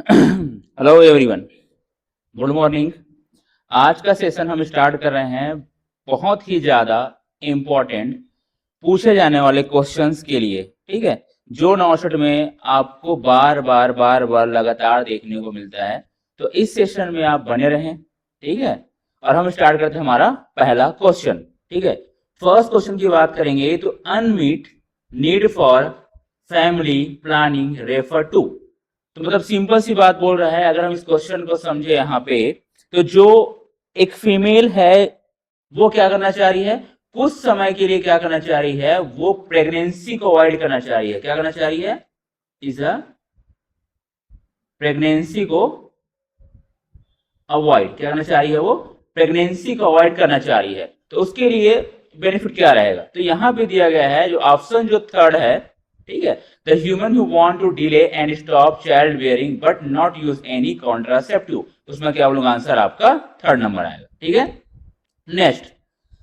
Hello everyone, good morning. आज का session हम स्टार्ट कर रहे हैं बहुत ही ज़्यादा इम्पोर्टेंट पूछे जाने वाले क्वेश्चंस के लिए। ठीक है, जो 69 में आपको बार बार लगातार देखने को मिलता है। तो इस सेशन में आप बने रहें। ठीक है, और हम स्टार्ट करते हैं हमारा पहला क्वेश्चन। ठीक है, फर्स्ट क्वेश्चन की बात करेंगे तो unmet need for family planning refer to. तो मतलब सिंपल सी बात बोल रहा है, अगर हम इस क्वेश्चन को समझे यहाँ पे, तो जो एक फीमेल है वो क्या करना चाह रही है, कुछ समय के लिए क्या करना चाह रही है, वो प्रेगनेंसी को अवॉइड करना चाह रही है। क्या करना चाह रही है, इज अ प्रेगनेंसी को अवॉइड, क्या करना चाह रही है, वो प्रेगनेंसी को अवॉइड करना चाह रही है। तो उसके लिए बेनिफिट क्या रहेगा, तो यहाँ पे दिया गया है जो ऑप्शन जो थर्ड है। ठीक है, the human who want to delay and stop child bearing but not use any contraceptive. उसमें क्या बोलूंगा, आंसर आपका थर्ड नंबर आएगा। ठीक है, नेक्स्ट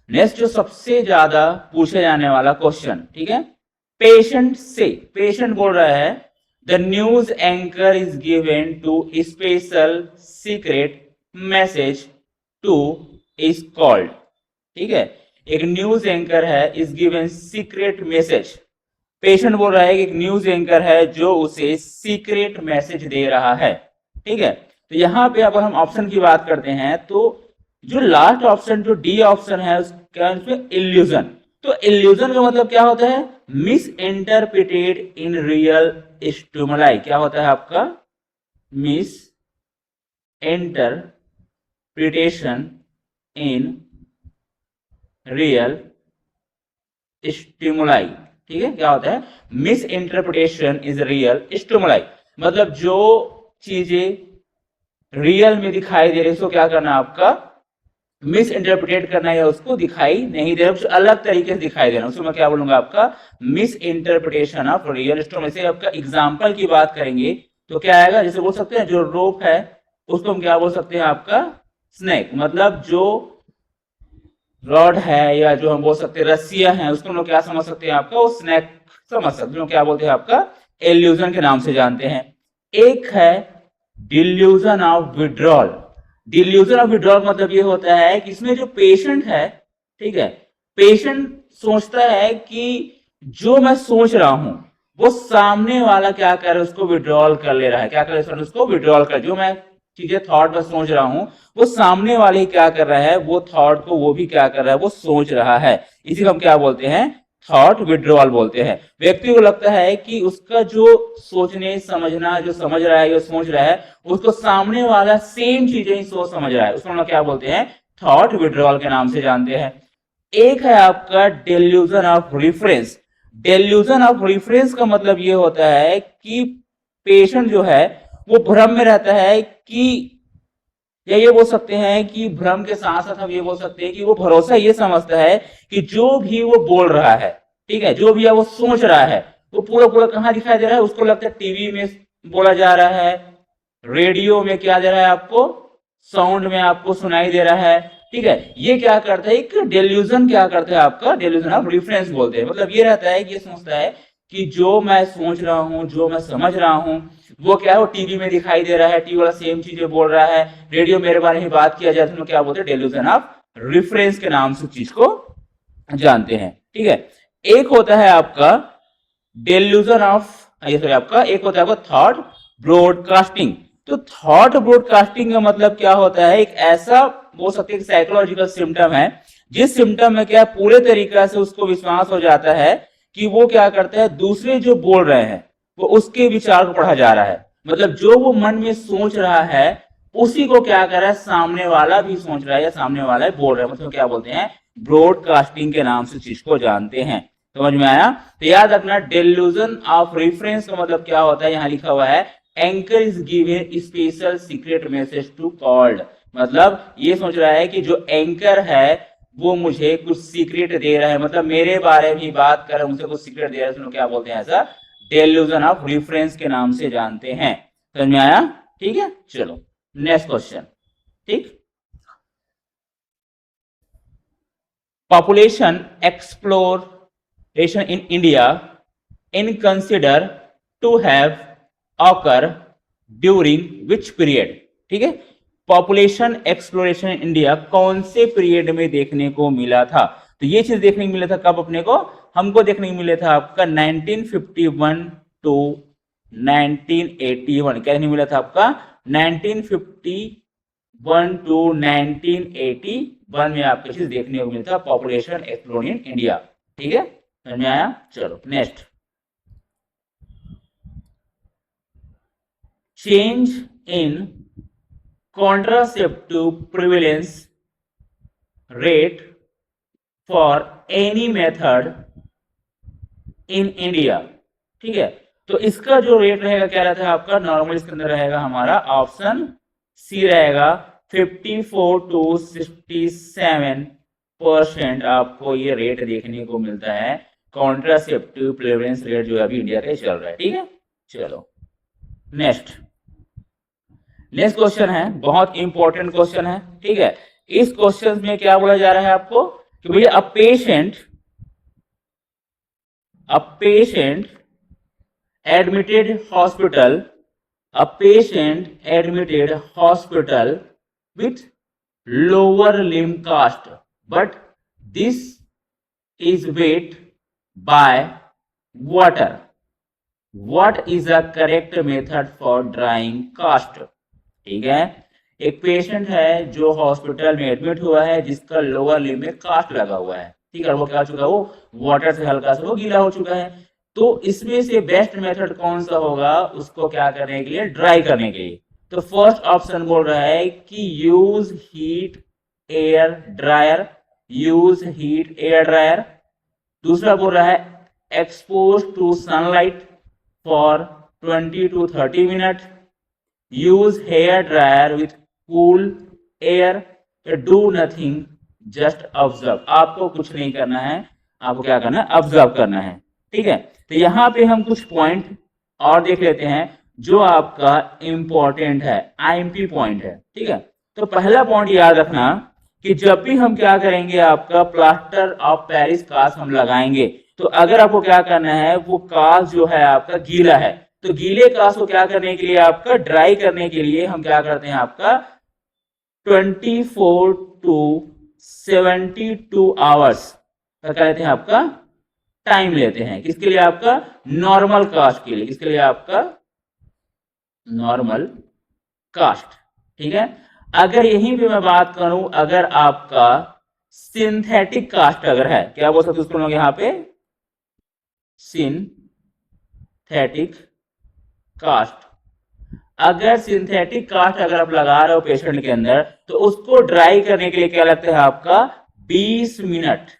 नेक्स्ट जो सबसे ज्यादा पूछे जाने वाला क्वेश्चन। ठीक है, पेशेंट से, पेशेंट बोल रहा है the news anchor is given to special secret message to is called. ठीक है, एक न्यूज एंकर है, is given secret message. Patient बोल रहा है कि एक न्यूज एंकर है जो उसे सीक्रेट मैसेज दे रहा है। ठीक है, तो यहां पे अगर हम ऑप्शन की बात करते हैं तो जो लास्ट ऑप्शन जो डी ऑप्शन है उसका इल्यूजन। तो इल्यूजन का मतलब क्या होता है, miss interpreted in real stimuli. क्या होता है आपका, miss interpretation in real stimuli. ठीक है, क्या होता है, miss interpretation is real stimuli. मतलब जो चीजें रियल में दिखाई दे रही है उसको क्या करना है आपका, मिस इंटरप्रिटेट करना है, या उसको दिखाई नहीं दे रहा, कुछ अलग तरीके से दिखाई दे रहा है, उसको मैं क्या बोलूंगा, आपका miss interpretation of real stimuli. से आपका एग्जांपल की बात करेंगे तो क्या आएगा, जैसे बोल सकते हैं जो रोप है उसको हम क्या बोल सकते हैं, आपका स्नेक। मतलब जो रॉड है या जो हम बोल सकते हैं रस्सियां हैं उसको हम लोग क्या समझ सकते हैं, आपका वो स्नैक समझ सकते हैं, क्या बोलते हैं आपका एल्यूजन के नाम से जानते हैं। एक है delusion of withdrawal. Delusion of withdrawal मतलब ये होता है कि इसमें जो पेशेंट है, ठीक है, पेशेंट सोचता है कि जो मैं सोच रहा हूं वो सामने वाला क्या कर रहा है, उसको विड्रॉल कर ले रहा है। क्या कर रहा है, उसको विड्रॉल कर, जो मैं चीजें थॉट में सोच रहा हूं वो सामने वाले ही क्या कर रहा है, वो थॉट को वो भी क्या कर रहा है, वो सोच रहा है। इसी को हम क्या बोलते हैं, थॉट विड्रॉल बोलते हैं। व्यक्ति को लगता है कि उसका जो सोचने समझना, जो समझ रहा है, जो सोच रहा है, उसको सामने वाला सेम चीजें ही सोच समझ रहा है, उसको हम लोग क्या बोलते हैं, थॉट विड्रॉल के नाम से जानते हैं। एक है आपका delusion of reference. Delusion of reference का मतलब ये होता है कि पेशेंट जो है वो भ्रम में रहता है कि, या ये बोल सकते हैं कि भ्रम के साथ साथ हम ये बोल सकते हैं कि वो भरोसा ये समझता है कि जो भी वो बोल रहा है, ठीक है, जो भी है वो सोच रहा है, वो पूरा पूरा कहाँ दिखाई दे रहा है, उसको लगता है टीवी में बोला जा रहा है, रेडियो में क्या दे रहा है आपको, साउंड में आपको सुनाई दे रहा है। ठीक है, ये क्या करता है, एक डेल्यूजन क्या करता है आपका, डेल्यूजन ऑफ रेफरेंस बोलते हैं। मतलब ये रहता है कि ये सोचता है कि जो मैं सोच रहा हूं, जो मैं समझ रहा हूं, वो क्या है, वो टीवी में दिखाई दे रहा है, टीवी वाला सेम चीजें बोल रहा है, रेडियो मेरे बारे में बात किया जाए तो क्या बोलते हैं, डेल्यूजन ऑफ रेफरेंस के नाम से चीज को जानते हैं। ठीक है, एक होता है आपका डेल्यूजन ऑफ, ये सॉरी, आपका एक होता है आपका थॉट ब्रॉडकास्टिंग। तो थॉट ब्रॉडकास्टिंग का मतलब क्या होता है, एक ऐसा बोल सकते हैं साइकोलॉजिकल सिम्टम है जिस सिम्टम में क्या पूरे तरीका से उसको विश्वास हो जाता है कि वो क्या करता है, दूसरे जो बोल रहे हैं वो उसके विचार को पढ़ा जा रहा है। मतलब जो वो मन में सोच रहा है उसी को क्या कर रहा है, सामने वाला भी सोच रहा है या सामने वाला बोल रहा है। मतलब क्या बोलते हैं, ब्रॉडकास्टिंग के नाम से चीज को जानते हैं। समझ में आया, तो याद रखना डेल्यूजन ऑफ रेफरेंस का मतलब क्या होता है, यहां लिखा हुआ है anchor is given special secret message to called. मतलब ये सोच रहा है कि जो एंकर है वो मुझे कुछ सीक्रेट दे रहा है, मतलब मेरे बारे में बात कर रहा है, मुझे कुछ सीक्रेट दे रहा है, उसको क्या बोलते हैं, ऐसा डेल्यूजन ऑफ रेफरेंस के नाम से जानते हैं। समझ में आया, ठीक है, चलो नेक्स्ट क्वेश्चन। ठीक, population exploration in India in consider to have occur during which period, ठीक है। पॉपुलेशन एक्सप्लोरेशन इन इंडिया कौन से पीरियड में देखने को मिला था? तो ये चीज देखने को मिला था कब अपने को? हमको देखने को मिला था आपका 1951 टू 1981। क्या देखने को मिला था आपका? 1951 टू 1981 में आपको चीज देखने को मिला था, पॉपुलेशन एक्सप्लोरेशन इन इंडिया, ठीक है। समझ में आया? चलो next, change in contraceptive prevalence rate for any method in India, ठीक है। तो इसका जो रेट रहेगा क्या रहता है आपका? नॉर्मल इसके अंदर रहेगा हमारा ऑप्शन सी रहेगा 54 टू 67% आपको ये रेट देखने को मिलता है। कॉन्ट्रासेप्टिव प्रेवलेंस रेट जो अभी इंडिया का चल रहा है, ठीक है। चलो नेक्स्ट नेक्स्ट क्वेश्चन है, बहुत इंपॉर्टेंट क्वेश्चन है, ठीक है। इस क्वेश्चन में क्या बोला जा रहा है आपको कि भैया a patient admitted hospital with lower limb cast, but this is wet by water. What is the correct method for drying cast? ठीक है, एक पेशेंट है जो हॉस्पिटल में एडमिट हुआ है जिसका लोअर लिम्ब में कास्ट लगा हुआ है, ठीक है। वो क्या हो चुका है? वो वाटर से हल्का सा वो गीला हो चुका है। तो इसमें से बेस्ट मेथड कौन सा होगा उसको क्या करने के लिए? ड्राई करने के लिए। तो फर्स्ट ऑप्शन बोल रहा है कि use heat air dryer, use heat air dryer. दूसरा बोल रहा है expose to sunlight for 20 to 30 minute, use hair dryer with cool air, do nothing just observe. आपको कुछ नहीं करना है, आपको क्या करना है? ऑब्जर्व करना है, ठीक है। तो यहाँ पे हम कुछ पॉइंट और देख लेते हैं जो आपका इंपॉर्टेंट है, आईएमपी पॉइंट है, ठीक है। तो पहला पॉइंट याद रखना कि जब भी हम क्या करेंगे आपका प्लास्टर ऑफ पेरिस कास्ट हम लगाएंगे, तो अगर आपको क्या करना है, वो कास्ट जो है आपका गीला है, तो गीले कास्ट को क्या करने के लिए आपका ड्राई करने के लिए हम क्या करते हैं आपका 24 to 72 आवर्स क्या कहते हैं आपका टाइम लेते हैं। किसके लिए? आपका नॉर्मल कास्ट के लिए। किसके लिए? आपका नॉर्मल कास्ट, ठीक है। अगर यहीं पे मैं बात करूं, अगर आपका सिंथेटिक कास्ट अगर है, क्या बोल सकते उसको लोग यहाँ पे? Synthetic cast. अगर सिंथेटिक कास्ट अगर आप लगा रहे हो पेशेंट के अंदर, तो उसको ड्राई करने के लिए क्या लगता है आपका? 20 मिनट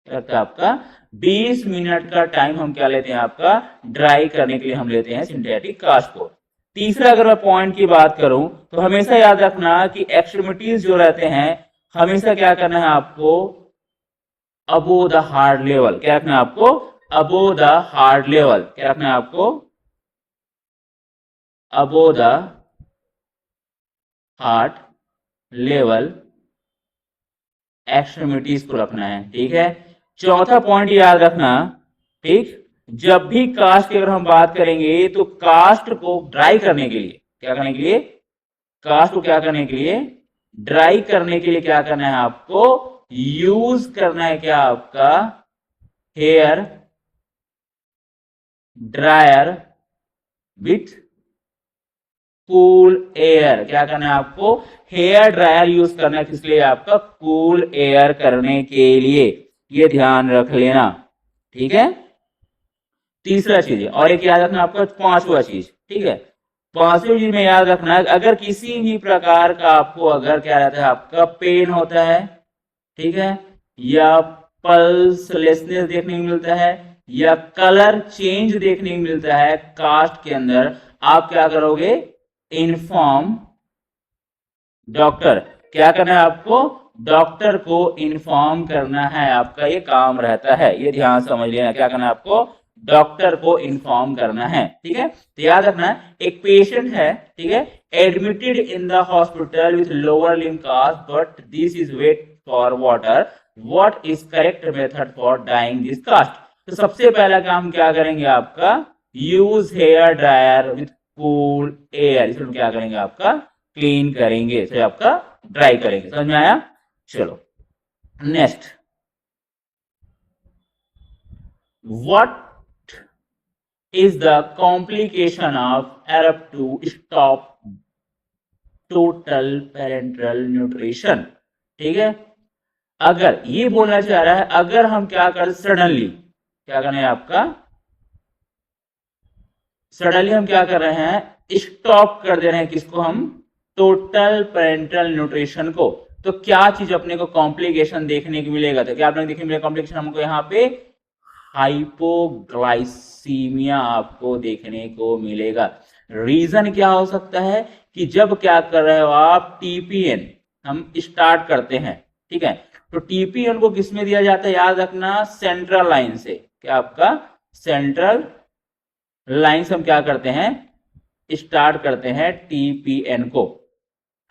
लगता है आपका 20 मिनट का टाइम हम क्या लेते हैं आपका? ड्राई करने के लिए हम लेते हैं सिंथेटिक कास्ट को। तीसरा अगर मैं पॉइंट की बात करूं तो हमेशा याद रखना कि एक्सट्रीमिटीज जो रहते हैं हमेशा क्या करना है आपको? Above the heart level. क्या रखना है आपको? Above the heart level. क्या रखना है आपको? Above the heart level extremities को रखना है, ठीक है। चौथा पॉइंट याद रखना, ठीक, जब भी कास्ट की अगर हम बात करेंगे तो कास्ट को ड्राई करने के लिए क्या करने के लिए? कास्ट को क्या करने के लिए? ड्राई करने के लिए क्या करना है आपको? यूज करना है क्या आपका? Hair dryer with cool air. क्या करना है आपको? हेयर ड्रायर यूज करना है। किस लिए? आपका कूल एयर करने के लिए। ये ध्यान रख लेना, ठीक है। तीसरा चीज है, और एक याद रखना आपका पांचवा चीज, ठीक है। पांचवी चीज में याद रखना है अगर किसी भी प्रकार का आपको अगर क्या रहता है आपका पेन होता है, ठीक है, या पल्सलेसनेस देखने को मिलता है, या कलर चेंज देखने को मिलता है कास्ट के अंदर, आप क्या करोगे? Inform doctor. क्या करना है आपको? डॉक्टर को इन्फॉर्म करना है, आपका ये काम रहता है। ये ध्यान समझ लेना, क्या करना है आपको? डॉक्टर को इन्फॉर्म करना है, ठीक है। तो याद रखना एक पेशेंट है, ठीक है, admitted in the hospital with lower limb cast but this is wet for water, what is correct method for drying this cast? तो सबसे पहला काम क्या करेंगे आपका? Use hair dryer with cool air, इसको क्या करेंगे आपका क्लीन करेंगे, इसे आपका ड्राई करेंगे। समझ में आया? चलो next, what is the complication of abrupt to stop total parenteral nutrition? ठीक है, अगर ये बोलना चाह रहा है अगर हम क्या कर सडनली क्या करना है आपका, सडनली हम क्या कर रहे हैं स्टॉप कर दे रहे हैं किसको, हम टोटल पेरेंटल न्यूट्रिशन को, तो क्या चीज अपने को कॉम्प्लिकेशन देखने को मिलेगा? तो क्या आपने देखने मिलेगा कॉम्प्लिकेशन हमको यहाँ पे हाइपोग्लाइसीमिया आपको देखने को मिलेगा। रीजन क्या हो सकता है कि जब क्या कर रहे हो आप टीपीएन हम स्टार्ट करते हैं, ठीक है, तो टीपीएन को किसमें दिया जाता है, याद रखना सेंट्रल लाइन से, क्या आपका सेंट्रल लाइन से हम क्या करते हैं स्टार्ट करते हैं टीपीएन को।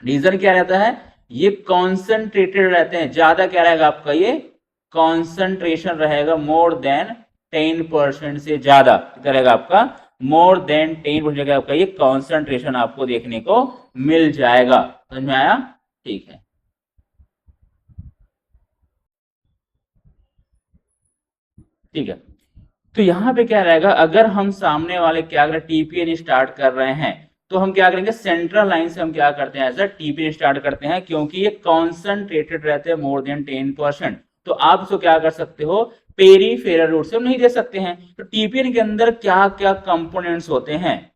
रीजन क्या रहता है, ये कॉन्सेंट्रेटेड रहते हैं, ज्यादा क्या रहेगा आपका ये कॉन्सेंट्रेशन रहेगा मोर देन 10% से ज्यादा रहेगा आपका, मोर देन 10% आपका ये कॉन्सेंट्रेशन आपको देखने को मिल जाएगा। समझ में आया? ठीक है, ठीक है, तो यहां पे क्या रहेगा, अगर हम सामने वाले क्या करें टीपीएन स्टार्ट कर रहे हैं तो हम क्या करेंगे सेंट्रल लाइन से हम क्या करते हैं ऐसा टीपीएन स्टार्ट करते हैं, क्योंकि ये कॉन्सेंट्रेटेड रहते हैं मोर देन 10%। तो आप इसको क्या कर सकते हो पेरीफेरल रूट से हम नहीं दे सकते हैं। तो टीपीएन के अंदर क्या क्या कंपोनेंट्स होते हैं,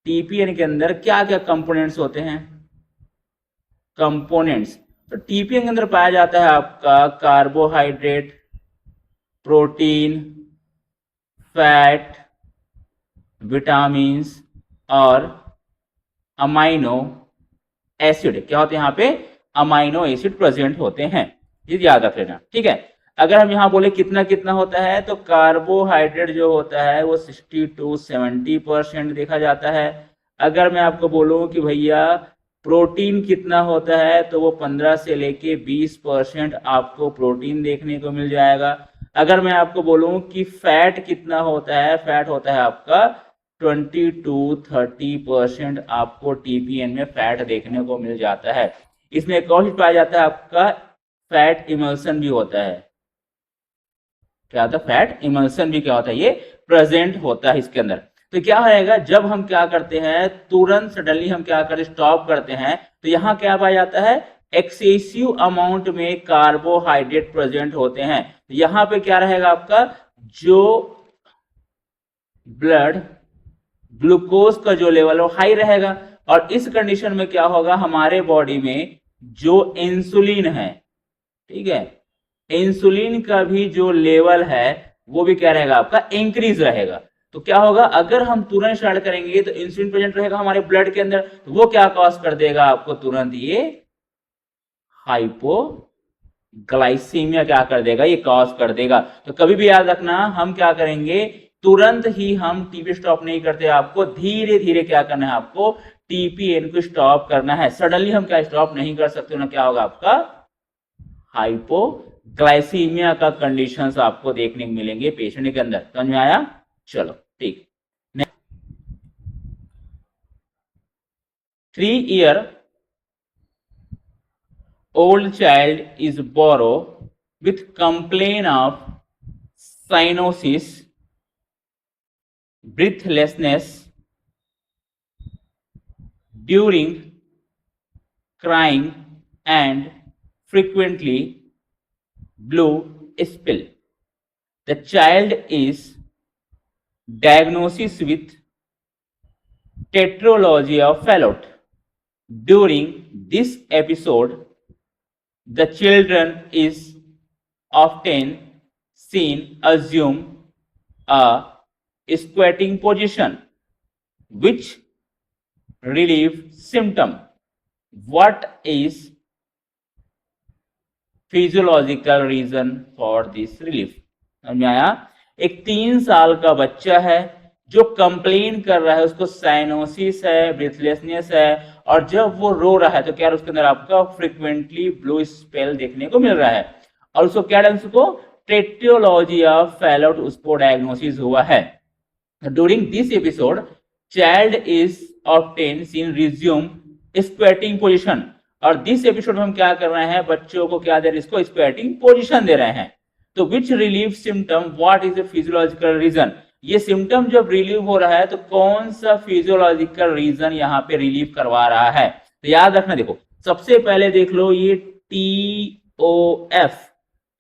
टीपीएन के अंदर क्या क्या कंपोनेंट्स होते हैं, कंपोनेंट्स, तो टीपीएन के अंदर पाया जाता है आपका कार्बोहाइड्रेट, प्रोटीन, फैट, विटामिन और अमाइनो एसिड, क्या होते हैं यहाँ पे अमाइनो एसिड प्रेजेंट होते हैं, ये याद रख लेना। ठीक है, अगर हम यहाँ बोले कितना कितना होता है तो कार्बोहाइड्रेट जो होता है वो 60 to 70% देखा जाता है। अगर मैं आपको बोलूं कि भैया प्रोटीन कितना होता है तो वो 15 से लेके 20% आपको प्रोटीन देखने को मिल जाएगा। अगर मैं आपको बोलूं कि फैट कितना होता है, फैट होता है आपका 20 to 30% आपको टीपीएन में फैट देखने को मिल जाता है। इसमें एक और चीज पाया जाता है आपका फैट इमल्सन भी होता है, क्या होता है फैट इमल्सन भी क्या होता है ये प्रेजेंट होता है इसके अंदर। तो क्या होएगा जब हम क्या करते हैं तुरंत सडनली हम क्या करते स्टॉप करते हैं तो यहाँ क्या पाया जाता है एक्सेसिव अमाउंट में कार्बोहाइड्रेट प्रेजेंट होते हैं। यहाँ पे क्या रहेगा आपका जो ब्लड ग्लूकोज का जो लेवल है हाई रहेगा, और इस कंडीशन में क्या होगा हमारे बॉडी में जो इंसुलिन है, ठीक है, इंसुलिन का भी जो लेवल है वो भी क्या रहेगा आपका इंक्रीज रहेगा। तो क्या होगा अगर हम तुरंत स्टार्ट करेंगे तो इंसुलिन प्रेजेंट रहेगा हमारे ब्लड के अंदर, तो वो क्या कॉज कर देगा आपको तुरंत ये हाइपोग्लाइसीमिया क्या कर देगा ये कॉज कर देगा। तो कभी भी याद रखना हम क्या करेंगे तुरंत ही हम टीपी स्टॉप नहीं करते, आपको धीरे धीरे क्या करना है आपको टीपीएन को स्टॉप करना है। सडनली हम क्या स्टॉप नहीं कर सकते ना, क्या होगा आपका हाइपोग्लाइसीमिया का कंडीशंस आपको देखने को मिलेंगे पेशेंट के अंदर। समझ में आया? चलो ठीक। 3-year-old child is born with complaint of cyanosis, breathlessness during crying and frequently blue spill. The child is diagnosed with tetralogy of Fallot. During this episode, the children is often seen assume a squatting position, which relief symptom. What is physiological reason for this relief? समझ में आया? एक 3 साल का बच्चा है जो complain कर रहा है, उसको साइनोसिस है, ब्रीथलेसनेस है, और जब वो रो रहा है तो क्या उसके अंदर आपका फ्रीक्वेंटली ब्लू स्पेल देखने को मिल रहा है, और उसको क्या उसको टेट्रियोलॉजी ऑफ फैलोट उसको डायग्नोसिस हुआ है। During this episode child is obtain seen resume squatting position. और दिस एपिसोड में हम क्या कर रहे हैं, बच्चों को क्या दे रहे हैं, इसको स्क्वेटिंग पोजिशन दे रहे हैं। तो which relief symptom, what is the physiological reason, ये सिम्टम जब रिलीव हो रहा है तो कौन सा फिजियोलॉजिकल रीजन यहाँ पे रिलीव करवा रहा है। तो याद रखना, देखो सबसे पहले देख लो ये TOF,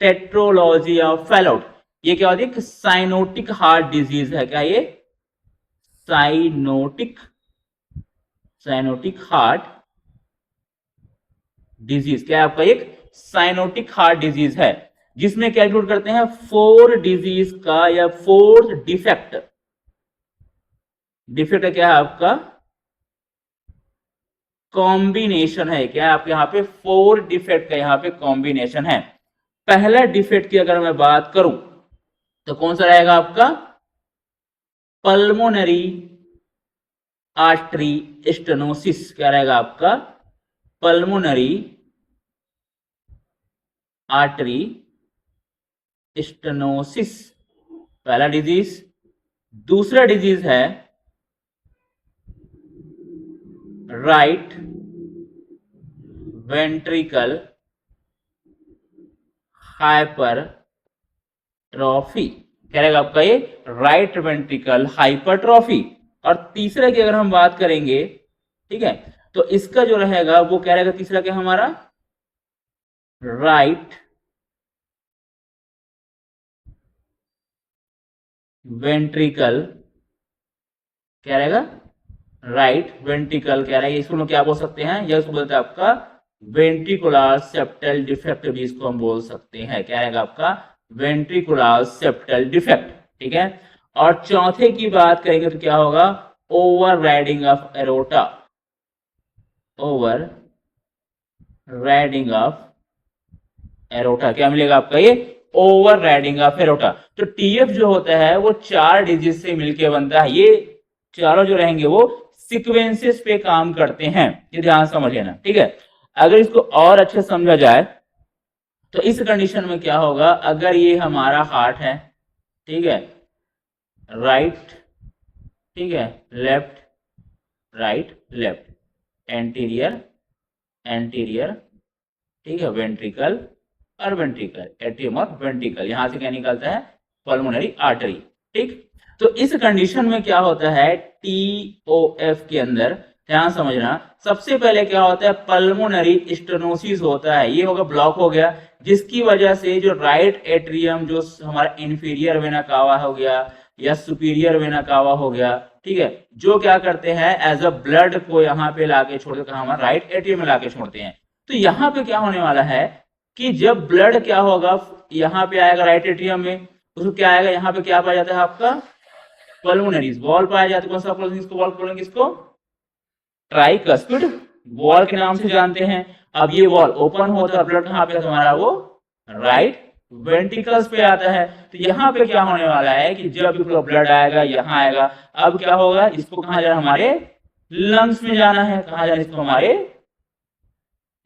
टेट्रोलॉजी ऑफ फैलोट, ये क्या होती है, साइनोटिक हार्ट डिजीज है। क्या ये साइनोटिक हार्ट डिजीज, क्या है आपका एक साइनोटिक हार्ट डिजीज है, जिसमें क्या इंक्लूड करते हैं 4 डिजीज का या 4 डिफेक्ट। डिफेक्ट क्या है आपका, कॉम्बिनेशन है। क्या है आपके यहाँ पे 4 डिफेक्ट का यहाँ पे कॉम्बिनेशन है। पहला डिफेक्ट की अगर मैं बात करूं तो कौन सा रहेगा आपका, पल्मोनरी आर्टरी स्टेनोसिस। क्या रहेगा आपका, पल्मोनरी आर्टरी स्टेनोसिस, पहला डिजीज। दूसरा डिजीज है राइट वेंट्रिकल हाइपरट्रॉफी। क्या रहेगा आपका ये राइट वेंट्रिकल हाइपरट्रॉफी। और तीसरे की अगर हम बात करेंगे, ठीक है, तो इसका जो रहेगा वो क्या रहेगा, तीसरा क्या हमारा, राइट वेंट्रिकल, क्या रहेगा, राइट वेंट्रिकल क्या रहेगा, इसको हम क्या बोल सकते हैं, यह इसको बोलते हैं आपका वेंट्रिकुलर सेप्टल डिफेक्ट भी इसको हम बोल सकते हैं। क्या रहेगा आपका, वेंट्रिकुलर सेप्टल डिफेक्ट, ठीक है। और चौथे की बात करेंगे तो क्या होगा, over riding of aorta, over riding of aorta, क्या मिलेगा आपका ये ओवर राइडिंग ऑफ एरोटा। तो TF जो होता है वो 4 डिजिट से मिलकर बनता है, ये चारों जो रहेंगे वो सीक्वेंसेस पे काम करते हैं, ये ध्यान समझ लेना, ठीक है। अगर इसको और अच्छे समझा जाए तो इस कंडीशन में क्या होगा, अगर ये हमारा हार्ट है, ठीक है, राइट, ठीक है, left right left, anterior anterior, ठीक है, वेंट्रिकल और वेंट्रिकल, एट्रियम और वेंट्रिकल, यहां से क्या निकलता है, पल्मोनरी आर्टरी, ठीक। तो इस कंडीशन में क्या होता है, TOF के अंदर ध्यान समझना, सबसे पहले क्या होता है, पल्मोनरी स्टेनोसिस होता है, ये होगा ब्लॉक हो गया, जिसकी वजह से जो राइट एट्रियम, जो हमारा इंफीरियर वेना कावा हो गया या सुपीरियर वेना कावा हो गया, ठीक है, जो क्या करते हैं एज अ ब्लड को यहाँ पे लाके छोड़ते हैं, हमारा राइट एट्रियम में लाके छोड़ते हैं। तो यहाँ पे क्या होने वाला है कि जब ब्लड क्या होगा, यहाँ पे आएगा राइट एट्रियम में, उसको क्या आएगा, यहाँ पे क्या पाया जाता है आपका, पल्मोनरी वॉल पाया जाता है। कौन सा वॉल बोलेंगे इसको, ट्राइकस्पिड वॉल के नाम से जानते हैं। अब ये वॉल ओपन होता है, ब्लड कहाँ पे हमारा, वो राइट वेंट्रिकल्स पे आता है। तो यहाँ पे क्या होने वाला है कि जब ब्लड आएगा यहाँ आएगा, अब क्या होगा, इसको कहाँ जाना, हमारे लंग्स में जाना है, कहाँ जाना, इसको हमारे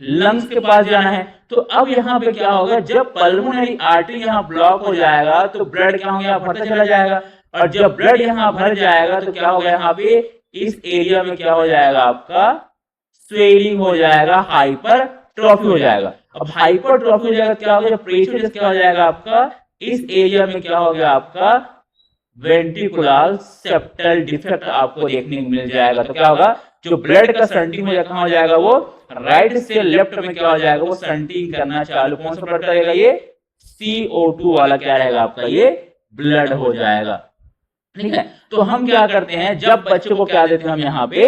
लंग्स के पास जाना है। तो अब यहाँ पे क्या होगा, जब पल्मोनरी आर्टरी यहाँ ब्लॉक हो जाएगा तो ब्लड क्या होगा, भरता चला जाएगा, और जब ब्लड यहाँ भर जाएगा तो क्या होगा, यहाँ पे इस एरिया में क्या हो जाएगा आपका, स्वेलिंग हो जाएगा, हाइपरट्रॉफी हो जाएगा। अब हाइपरट्रॉफी हो जाएगा, क्या होगा, प्रेशर क्या हो जाएगा आपका, इस एरिया में क्या हो गया आपका, वेंट्रिकुलर सेप्टल डिफेक्ट आपको देखने को मिल जाएगा। तो क्या होगा, जो ब्लड का शंटिंग हो जाएगा, वो राइट से लेफ्ट में क्या हो जाएगा, वो शंटिंग करना चालू, कौन सा ब्लड करेगा, ये CO2 वाला क्या रहेगा आपका, ये ब्लड हो जाएगा, ठीक है। तो हम क्या करते हैं, जब बच्चों को क्या देते हैं, हम यहाँ पे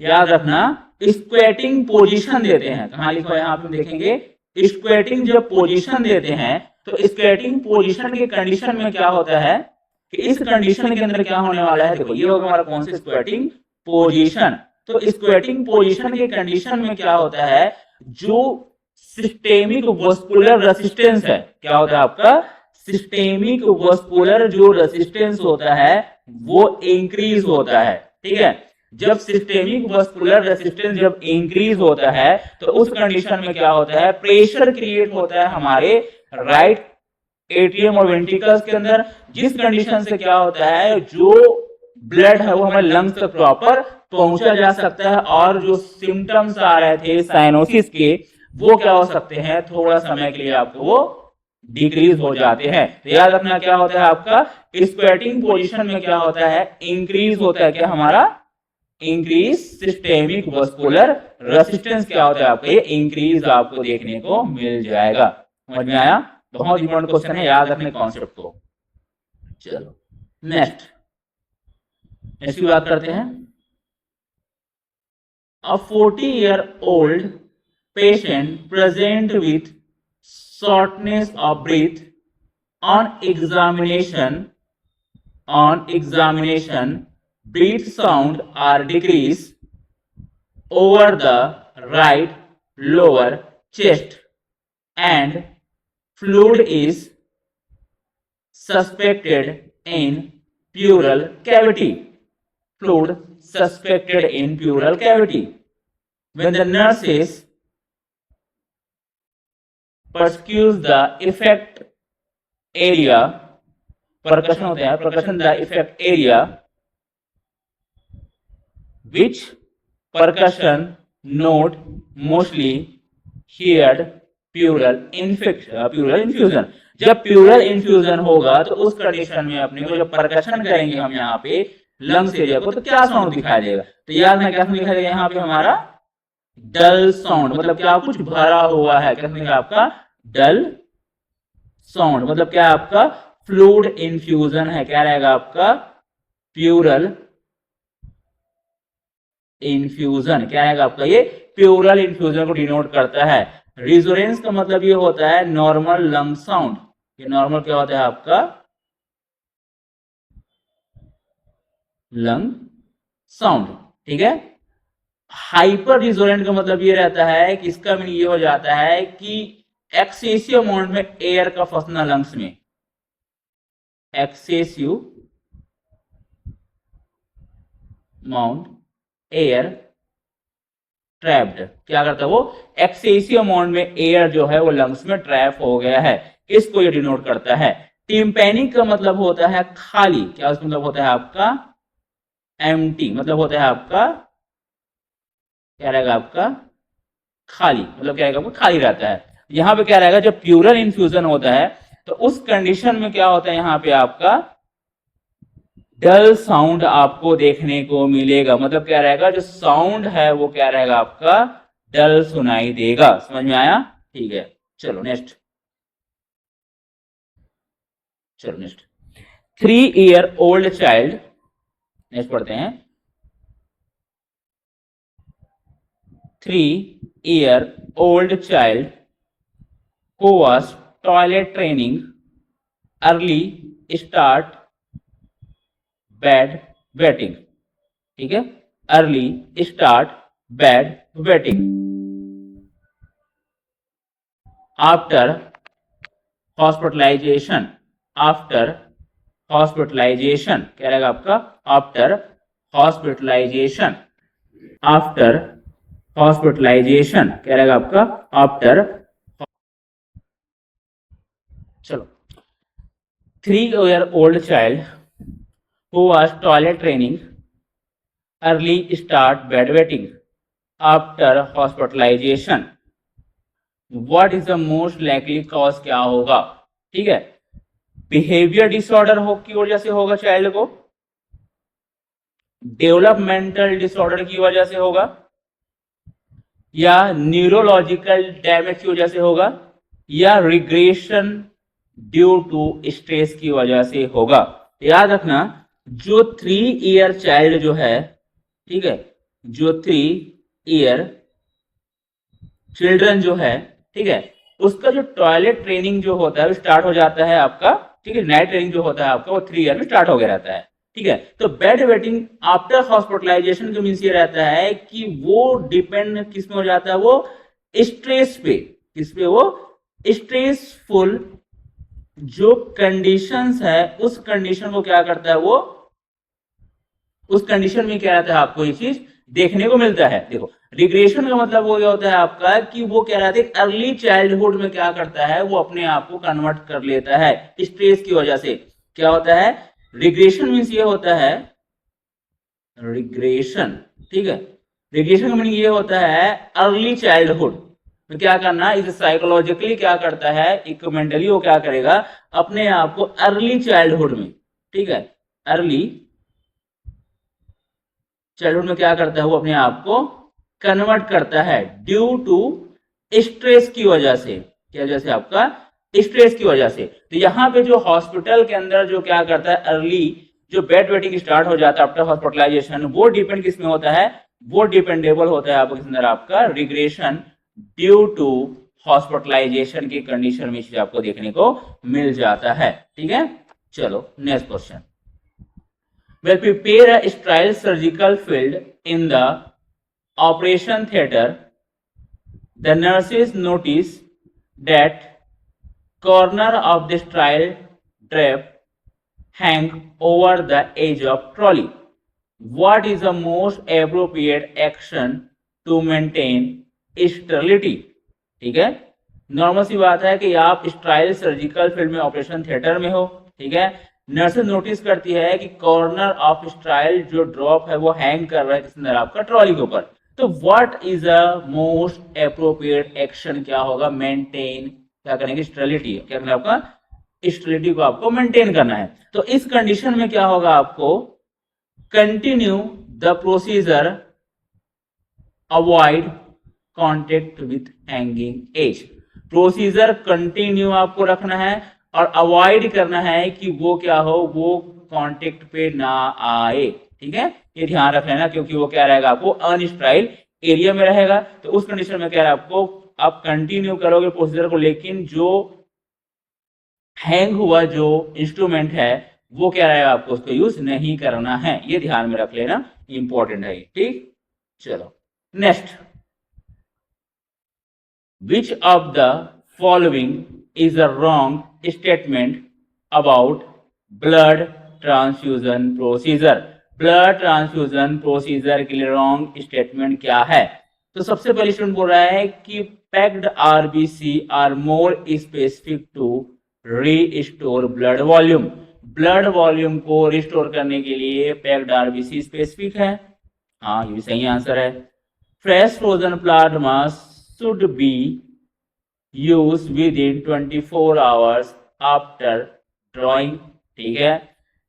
याद रखना स्क्वेटिंग पोजीशन देते हैं। कहाँ लिखा है, यहाँ पे देखेंगे, स्क्वेटिंग जब पोजीशन देते हैं तो स्क्वेटिंग पोजीशन के कंडीशन में क्या होता है कि इस कंडीशन के अंदर क्या होने वाला है, देखो ये होगा हमारा कौन सा, स्क्वेटिंग पोजीशन। तो स्क्वेटिंग पोजीशन के कंडीशन में क्या होता है, जो सिस्टेमिक वस्कुलर रेसिस्टेंस है, क्या होता है आपका, सिस्टेमिक वस्कुलर जो रेसिस्टेंस होता है वो इंक्रीज होता है, ठीक है। जब सिस्टेमिक वस्कुलर रेसिस्टेंस जब इंक्रीज होता है तो उस कंडीशन में क्या होता है, प्रेशर क्रिएट होता है हमारे राइट एट्रियम और वेंट्रिकल्स के अंदर, जिस कंडीशन से क्या होता है, जो ब्लड है वो हमारे लंग्स तक प्रॉपर पहुंचा जा सकता है, और जो सिम्टम्स आ रहे थे साइनोसिस के वो क्या हो सकते हैं, थोड़ा समय के लिए आपको वो डिक्रीज हो जाते हैं। तो याद रखना क्या होता है आपका स्क्वेटिंग पोजीशन में क्या होता है, इंक्रीज होता है क्या हमारा, इंक्रीज सिस्टेमिक वस्कुलर रेसिस्टेंस क्या होता है आपका, ये इंक्रीज आपको देखने को मिल जाएगा। समझ में आया? बहुत इंपॉर्टेंट क्वेश्चन है, याद रखने कॉन्सेप्ट को। चलो नेक्स्ट की बात करते हैं। A 40-year-old patient present with shortness of breath on examination, breath sound are decreased over the right lower chest and fluid is suspected in pleural cavity. Fluid suspected in pleural cavity. When the nurses percussion the effect area, percussion होता है, percussion the effect area, which percussion note mostly heard pleural infusion. जब plural infusion होगा तो उस condition में अपने को जब परकशन करेंगे हम यहाँ पे लंग्स एरिया को, तो क्या साउंड दिखाई देगा, तो याद में क्या दिखाई देगा यहाँ पे हमारा डल साउंड, मतलब क्या कुछ भरा हुआ है, क्या समझेगा आपका डल साउंड, मतलब क्या आपका फ्लूइड इन्फ्यूजन है, क्या रहेगा आपका प्यूरल इन्फ्यूजन, क्या रहेगा आपका ये प्यूरल इन्फ्यूजन को डिनोट करता है। रिजोनेंस का मतलब ये होता है नॉर्मल लंग साउंड, ये नॉर्मल क्या होता है आपका लंग साउंड, ठीक है। हाइपर रिजोनेंट का मतलब ये रहता है कि इसका मीनिंग ये हो जाता है कि एक्सेसिव अमाउंट में एयर का फंसना लंग्स में, एक्सेसिव अमाउंट एयर ट्रैप्ड, क्या करता है वो एक्सेसिव अमाउंट में एयर जो है वो लंग्स में ट्रैप हो गया है, इसको ये डिनोट करता है। टिम्पैनिक का मतलब होता है खाली, क्या उसका मतलब होता है आपका एम्प्टी, मतलब होता है आपका क्या रहेगा आपका खाली, मतलब क्या रहेगा आपका खाली रहता है। यहां पे क्या रहेगा जब प्यूरल इन्फ्यूजन होता है तो उस कंडीशन में क्या होता है यहाँ पे आपका डल साउंड आपको देखने को मिलेगा, मतलब क्या रहेगा जो साउंड है वो क्या रहेगा आपका डल सुनाई देगा। समझ में आया? ठीक है, चलो नेक्स्ट 3-year-old चाइल्ड, नेक्स्ट पढ़ते हैं। 3-year-old child who was toilet training early start bad wetting, ठीक है, early start bad wetting after hospitalization, क्या रहेगा आपका after hospitalization, क्या रहेगा आपका आफ्टर। चलो 3-year-old child who was toilet training early start bedwetting after hospitalization, what is the most likely cause, क्या होगा, ठीक है, बिहेवियर डिसऑर्डर की वजह से होगा चाइल्ड को, डेवलपमेंटल डिसऑर्डर की वजह से होगा, या न्यूरोलॉजिकल डैमेज की वजह से होगा, या रिग्रेशन ड्यू टू स्ट्रेस की वजह से होगा। याद रखना जो 3-year चाइल्ड जो है, ठीक है, जो 3-year चिल्ड्रन जो है, ठीक है, उसका जो टॉयलेट ट्रेनिंग जो होता है वो स्टार्ट हो जाता है आपका, ठीक है, नाइट ट्रेनिंग जो होता है आपका वो 3 ईयर में स्टार्ट हो गया रहता है, ठीक है। तो बेड वेटिंग आफ्टर हॉस्पिटलाइजेशन का मीन्स ये रहता है कि वो डिपेंड किस में हो जाता है, वो स्ट्रेस पे, किस पे, वो स्ट्रेसफुल जो कंडीशंस है उस कंडीशन को क्या करता है, वो उस कंडीशन में क्या रहता है आपको ये चीज देखने को मिलता है। देखो रिग्रेशन का मतलब वो क्या होता है आपका कि वो क्या रहता है अर्ली चाइल्डहुड में क्या करता है वो अपने आप को कन्वर्ट कर लेता है स्ट्रेस की वजह से। क्या होता है रिग्रेशन मीन्स ये होता है रिग्रेशन, ठीक है। रिग्रेशन का मीनिंग ये होता है अर्ली चाइल्डहुड में क्या करना, इसे साइकोलॉजिकली क्या करता है, एक मेंटली वो क्या करेगा, अपने आप को अर्ली चाइल्डहुड में, ठीक है, अर्ली चाइल्डहुड में क्या करता है, वो अपने आप को कन्वर्ट करता है ड्यू टू स्ट्रेस की वजह से, क्या वजह से, आपका स्ट्रेस की वजह से। तो यहाँ पे जो हॉस्पिटल के अंदर जो क्या करता है, अर्ली जो बेड वेटिंग स्टार्ट हो जाता है आफ्टर हॉस्पिटलाइजेशन, वो डिपेंड किस में होता है, वो डिपेंडेबल होता है आपके अंदर आपका रिग्रेशन ड्यू टू हॉस्पिटलाइजेशन की कंडीशन में चीज आपको देखने को मिल जाता है, ठीक है। चलो next question. Will prepare a sterile surgical field in the operation theater. The nurses notice that corner of the sterile drape hang over the edge of trolley. What is the most appropriate action to maintain sterility? ठीक है, normal सी बात है कि आप स्ट्राइल surgical field में operation theatre में हो, ठीक है। नर्स नोटिस करती है कि कॉर्नर ऑफ स्ट्राइल जो ड्रॉप है वो हैंग कर रहा है किसके अंदर, आपका ट्रॉली के ऊपर। तो what is a most appropriate action, क्या होगा, मेंटेन, क्या करेंगे, स्टेरिलिटी, क्या करना आपका, स्टेरिलिटी को आपको मेंटेन करना है। तो इस कंडीशन में क्या होगा, आपको continue the procedure, avoid contact with hanging edge. Procedure continue आपको रखना है और अवॉइड करना है कि वो क्या हो, वो कांटेक्ट पे ना आए, ठीक है, ये ध्यान रख लेना, क्योंकि वो क्या रहेगा, आपको अनस्ट्राइल एरिया में रहेगा। तो उस कंडीशन में क्या है, आपको आप कंटिन्यू करोगे प्रोसीजर को, लेकिन जो हैंग हुआ जो इंस्ट्रूमेंट है वो क्या रहेगा, आपको उसको यूज नहीं करना है, ये ध्यान में रख लेना, इंपॉर्टेंट है, ठीक। चलो next. Which of the following is a wrong statement about blood transfusion procedure? Blood transfusion procedure के लिए रॉन्ग स्टेटमेंट क्या है? तो सबसे पहले स्टूडेंट बोल रहा है कि packed RBC are more specific to restore blood volume. Blood volume को रिस्टोर करने के लिए पैक्ड आरबीसी स्पेसिफिक है, हाँ ये सही आंसर है। Fresh frozen plasma should be used within 24 hours after drawing, ठीक है।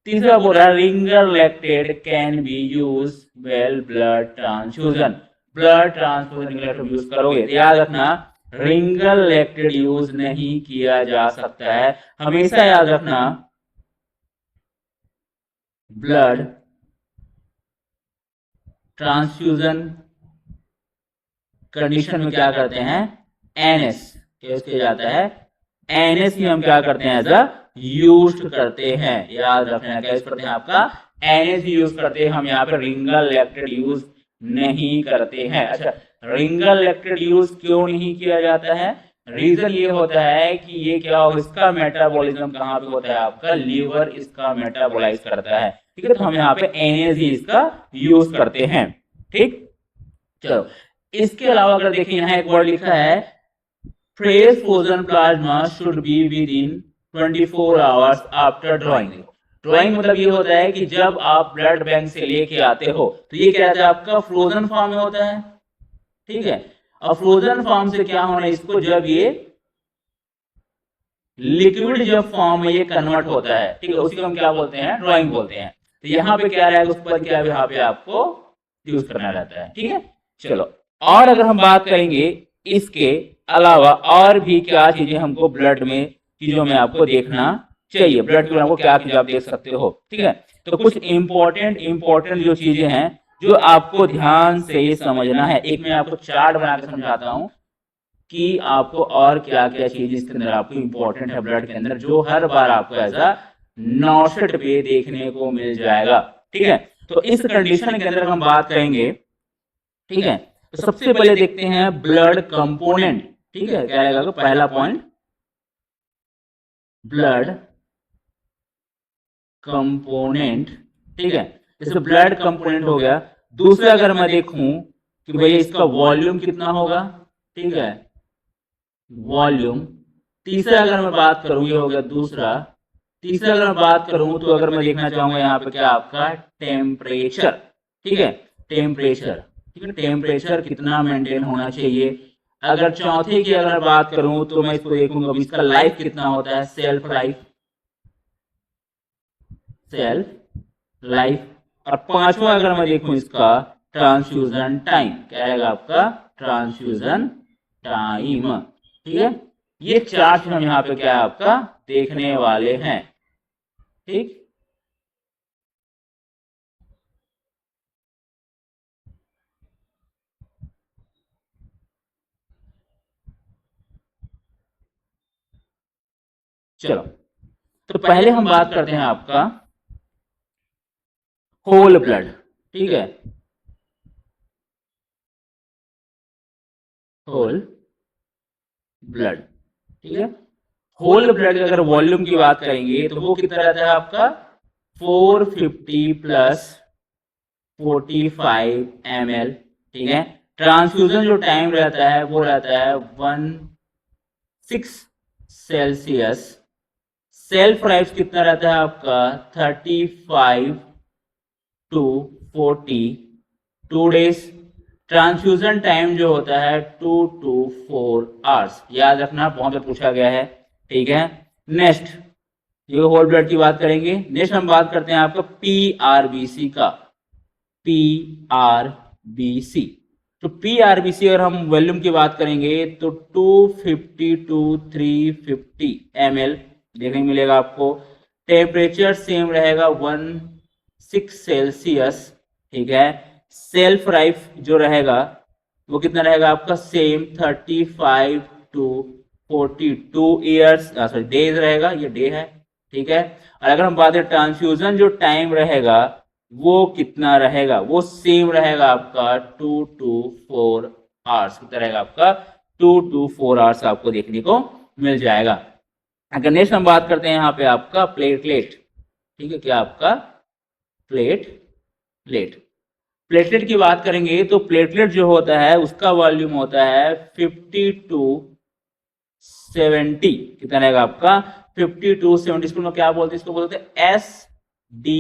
तीसरा बोला Ringer lactate can be use well blood transfusion. Blood transfusion use करोगे, याद रखना रिंगर लैक्टेट यूज नहीं किया जा सकता है, हमेशा याद रखना ब्लड ट्रांसफ्यूजन कंडीशन में क्या करते हैं, एनएस यूज किया जाता है, एनएस ही हम क्या करते हैं, एज अ यूज करते हैं, याद रखना क्या यूज करते हैं, आपका एनएस यूज करते हैं, हम यहाँ पे रिंगल लैक्टेट यूज नहीं करते हैं। अच्छा, रिंगल लैक्टेट यूज क्यों नहीं किया जाता है, रीजन ये होता है कि ये क्या हो, इसका मेटाबॉलिज्म कहाँ पे होता है, आपका लीवर इसका मेटाबोलाइज करता है, ठीक है। तो हम यहाँ पे एनएस ही इसका यूज करते हैं, ठीक। चलो इसके अलावा अगर देखिए यहाँ एक वर्ड लिखा है fresh frozen plasma should be with in 24 hours after drawing. Drawing मतलब ये होता है कि जब आप ब्लड बैंक से लेके आते हो तो ये क्या रहता है, आपका फ्रोजन फॉर्म में होता है, ठीक है। और फ्रोजन फॉर्म से क्या होना है, इसको जब ये लिक्विड जब फॉर्म में ये कन्वर्ट होता है, ठीक है, उसी को हम क्या बोलते हैं, ड्राइंग बोलते हैं। तो यहाँ पे क्या रहेगा, उस पर क्या यहाँ पे आपको यूज करना रहता है, ठीक है। चलो और अगर हम बात करेंगे इसके अलावा और भी क्या चीजें हमको ब्लड में चीजों में आपको देखना चाहिए, ब्लड में आपको क्या चीज आप देख सकते हो, ठीक है। तो कुछ इंपॉर्टेंट जो चीजें हैं जो आपको ध्यान से ये समझना है, एक मैं आपको चार्ट बना के समझाता हूँ कि आपको और क्या क्या चीज इसके अंदर आपको इंपॉर्टेंट है ब्लड के अंदर, जो हर बार आपको ऐसा नौशट पे देखने को मिल जाएगा, ठीक है। तो इस कंडीशन के अंदर हम बात करेंगे, ठीक है। तो सबसे पहले देखते हैं ब्लड कंपोनेंट, ठीक है, क्या रहेगा पहला पॉइंट, ब्लड कंपोनेंट, ठीक है। जैसे ब्लड कंपोनेंट हो गया। दूसरा अगर मैं देखूं कि भैया इसका वॉल्यूम कितना होगा, ठीक है, वॉल्यूम। तीसरा अगर मैं बात करूं, ये हो गया दूसरा। तीसरा अगर मैं बात करूं तो अगर मैं देखना चाहूंगा यहाँ पे क्या आपका टेम्परेचर, ठीक है। टेम्परेचर, ठीक है, टेम्परेचर कितना मेंटेन होना चाहिए। अगर चौथे की अगर बात करूं तो मैं इसको देखूंगा इसका लाइफ कितना होता है, सेल्फ लाइफ, सेल्फ लाइफ। और पांचवा अगर मैं देखूं इसका ट्रांसफ्यूजन टाइम, क्या रहेगा आपका ट्रांसफ्यूजन टाइम, ठीक है। ये चार चीज हम यहाँ पे क्या है आपका देखने वाले हैं, ठीक। चलो, तो पहले हम बात करते हैं आपका होल ब्लड, ठीक है, होल ब्लड, ठीक है। होल ब्लड का अगर वॉल्यूम की बात करेंगे तो वो कितना रहता है आपका 450 प्लस 45 ml, ठीक है। ट्रांसफ्यूजन जो टाइम रहता है वो रहता है 16 सेल्सियस। सेल्फ लाइफ कितना रहता है आपका 35 टू 40 2 डेज। ट्रांसफ्यूजन टाइम जो होता है 2 to 4 आवर्स, याद रखना बहुत बार पूछा गया है, ठीक है। नेक्स्ट ये होल ब्लड की बात करेंगे। नेक्स्ट हम बात करते हैं आपका पीआरबीसी का, पीआरबीसी। तो पीआरबीसी अगर हम वॉल्यूम की बात करेंगे तो 250 टू 350 ml देखने को मिलेगा आपको। टेम्परेचर सेम रहेगा 16 सेल्सियस, ठीक है। सेल्फ लाइफ जो रहेगा वो कितना रहेगा आपका same 35 to 42 years, sorry days रहेगा, ये डे है, ठीक है। और अगर हम बात करें ट्रांसफ्यूजन जो टाइम रहेगा वो कितना रहेगा, वो सेम रहेगा आपका 2 to 4 आवर्स, कितना रहेगा आपका 2 to 4 आवर्स आपको देखने को मिल जाएगा। अगर नेक्स्ट हम बात करते हैं यहाँ पे आपका प्लेटलेट, ठीक है, क्या आपका प्लेटलेट। प्लेटलेट की बात करेंगे तो प्लेटलेट जो होता है उसका वॉल्यूम होता है 50 टू 70, कितना रहेगा आपका 50 टू 70, इसको क्या बोलते हैं, इसको बोलते हैं एस डी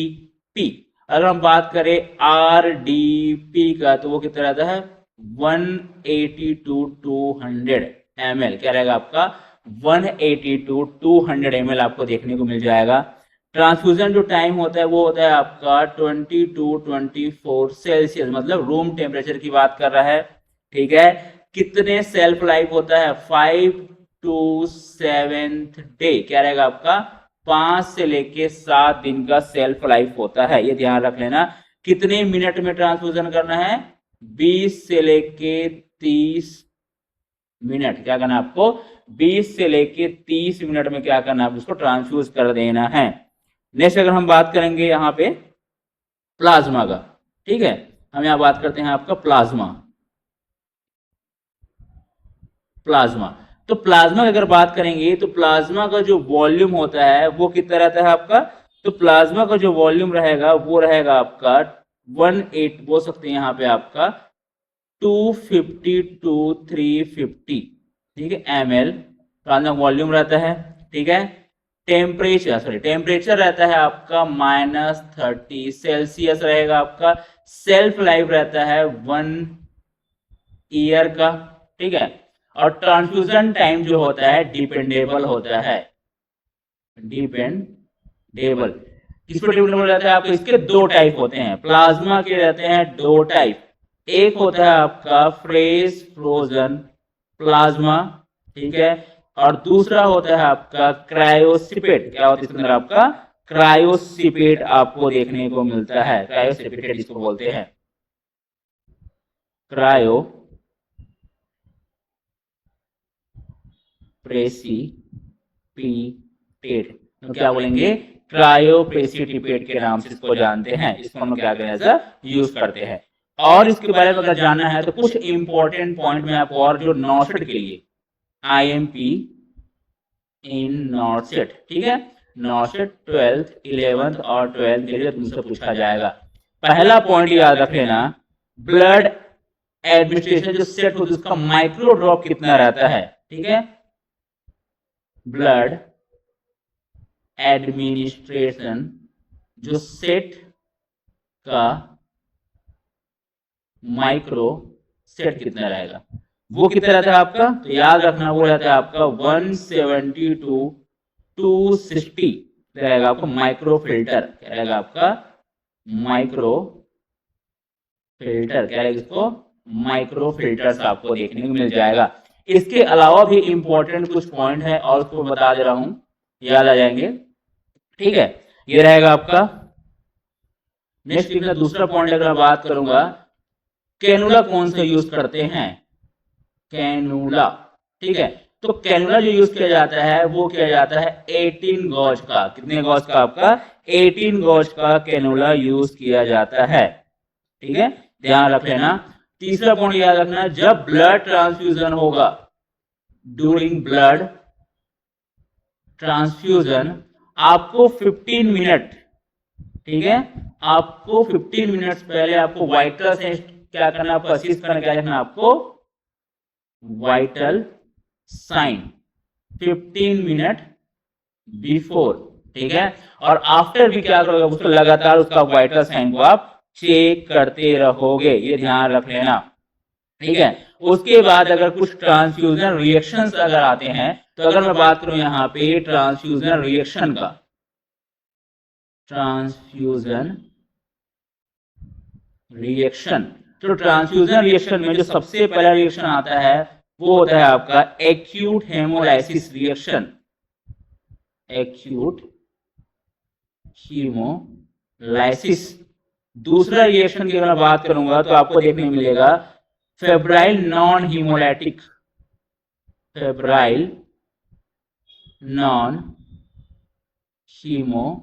पी। अगर हम बात करें आर डी पी का तो वो कितना रहता है 180 टू 200 ml, क्या रहेगा आपका 180 टू 200 ml आपको देखने को मिल जाएगा। ट्रांसफ्यूजन जो टाइम होता है वो होता है आपका 20 टू 24 सेल्सियस, मतलब रूम टेम्परेचर की बात कर रहा है, ठीक है। कितने सेल्फ लाइफ होता है 5 टू 7th डे, क्या रहेगा आपका 5 से लेके 7 दिन का सेल्फ लाइफ होता है, ये ध्यान रख लेना। कितने मिनट में ट्रांसफ्यूजन करना है 20 से लेके 30 मिनट, क्या करना है आपको 20 से लेके 30 मिनट में क्या करना है उसको ट्रांसफ्यूज कर देना है। नेक्स्ट अगर हम बात करेंगे यहाँ पे प्लाज्मा का, ठीक है, हम यहाँ बात करते हैं आपका प्लाज्मा। प्लाज्मा, तो प्लाज्मा की अगर बात करेंगे तो प्लाज्मा का जो वॉल्यूम होता है वो कितना रहता है आपका, तो प्लाज्मा का जो वॉल्यूम रहेगा वो रहेगा आपका 18 बोल सकते हैं यहाँ पे आपका 250 टू 350, ठीक है, ml प्लाज्मा वॉल्यूम रहता है, ठीक है। टेम्परेचर रहता है आपका -30 सेल्सियस रहेगा आपका। सेल्फ लाइफ रहता है 1 ईयर का, ठीक है। और ट्रांसफ्यूजन टाइम जो होता है डिपेंडेबल होता है, डिपेंडेबल। किस पर डिपेंडेबल रहता है आपको, इसके दो टाइप होते हैं, प्लाज्मा के रहते हैं दो टाइप। एक होता है आपका फ्रेश फ्रोजन प्लाज्मा, ठीक है, और दूसरा होता है आपका क्रायोसिपेट, क्या होता है इसके अंदर आपका क्रायोसिपेट आपको देखने को मिलता है, क्रायोसिपेट जिसको बोलते हैं, क्रायो प्रेसिपिटेट, तो क्या बोलेंगे क्रायोप्रेसिपिटेट के नाम से इसको जानते हैं, इसको हम क्या करें ऐसा यूज करते हैं। और इसके बारे में अगर जानना है तो कुछ इंपॉर्टेंट पॉइंट में आपको, और जो नॉर्सेट के लिए आईएमपी इन नॉर्सेट, ठीक है, नॉर्सेट 12th 11th और 12th के लिए तुमसे पूछा जाएगा। पहला पॉइंट याद रख लेना, ब्लड एडमिनिस्ट्रेशन जो सेट होती है उसका माइक्रो ड्रॉप कितना रहता है, ठीक है। ब्लड एडमिनिस्ट्रेशन जो सेट का माइक्रो सेट कितना रहेगा, वो कितना रहता है आपका, तो याद रखना वो रहता है आपका 170 टू 260 रहेगा आपका माइक्रो फिल्टर, क्या रहेगा आपका माइक्रो फिल्टर, क्या रहेगा इसको माइक्रो फिल्टर्स आपको देखने को मिल जाएगा। इसके अलावा भी इंपॉर्टेंट कुछ पॉइंट है और उसको बता दे रहा हूं, याद आ जाएंगे, ठीक है। ये रहेगा आपका नेक्स्ट वीक का दूसरा पॉइंट अगर मैं बात करूंगा, कैनुला कौन सा यूज करते हैं, कैनुला, ठीक है। तो कैनुला जो यूज किया जाता है वो किया जाता है 18 गॉज का, कितने गॉज का आपका 18 गॉज का कैनुला यूज किया जाता है, ठीक है, ध्यान रख लेना। तीसरा पॉइंट याद रखना, जब ब्लड ट्रांसफ्यूजन होगा, ड्यूरिंग ब्लड ट्रांसफ्यूजन आपको 15 मिनट, ठीक है, आपको 15 मिनट्स पहले आपको वाइटल से क्या करना, आपको असिस्ट करना, क्या लिखना आपको वाइटल साइन 15 मिनट बिफोर, ठीक है। और आफ्टर भी क्या करोगे, उसको लगातार उसका वाइटल साइन को आप चेक करते रहोगे, ये ध्यान रख लेना, ठीक है। उसके बाद अगर कुछ ट्रांसफ्यूजन रिएक्शंस अगर आते हैं, तो अगर मैं बात करूं यहां पे ट्रांसफ्यूजन रिएक्शन का, ट्रांसफ्यूजन रिएक्शन, तो ट्रांसफ्यूजन रिएक्शन में जो सबसे पहला रिएक्शन आता है वो होता है आपका acute haemolysis reaction, acute haemolysis. दूसरा रिएक्शन की अगर मैं बात करूंगा तो आपको देखने को मिलेगा febrile non haemolytic, febrile non haemolytic,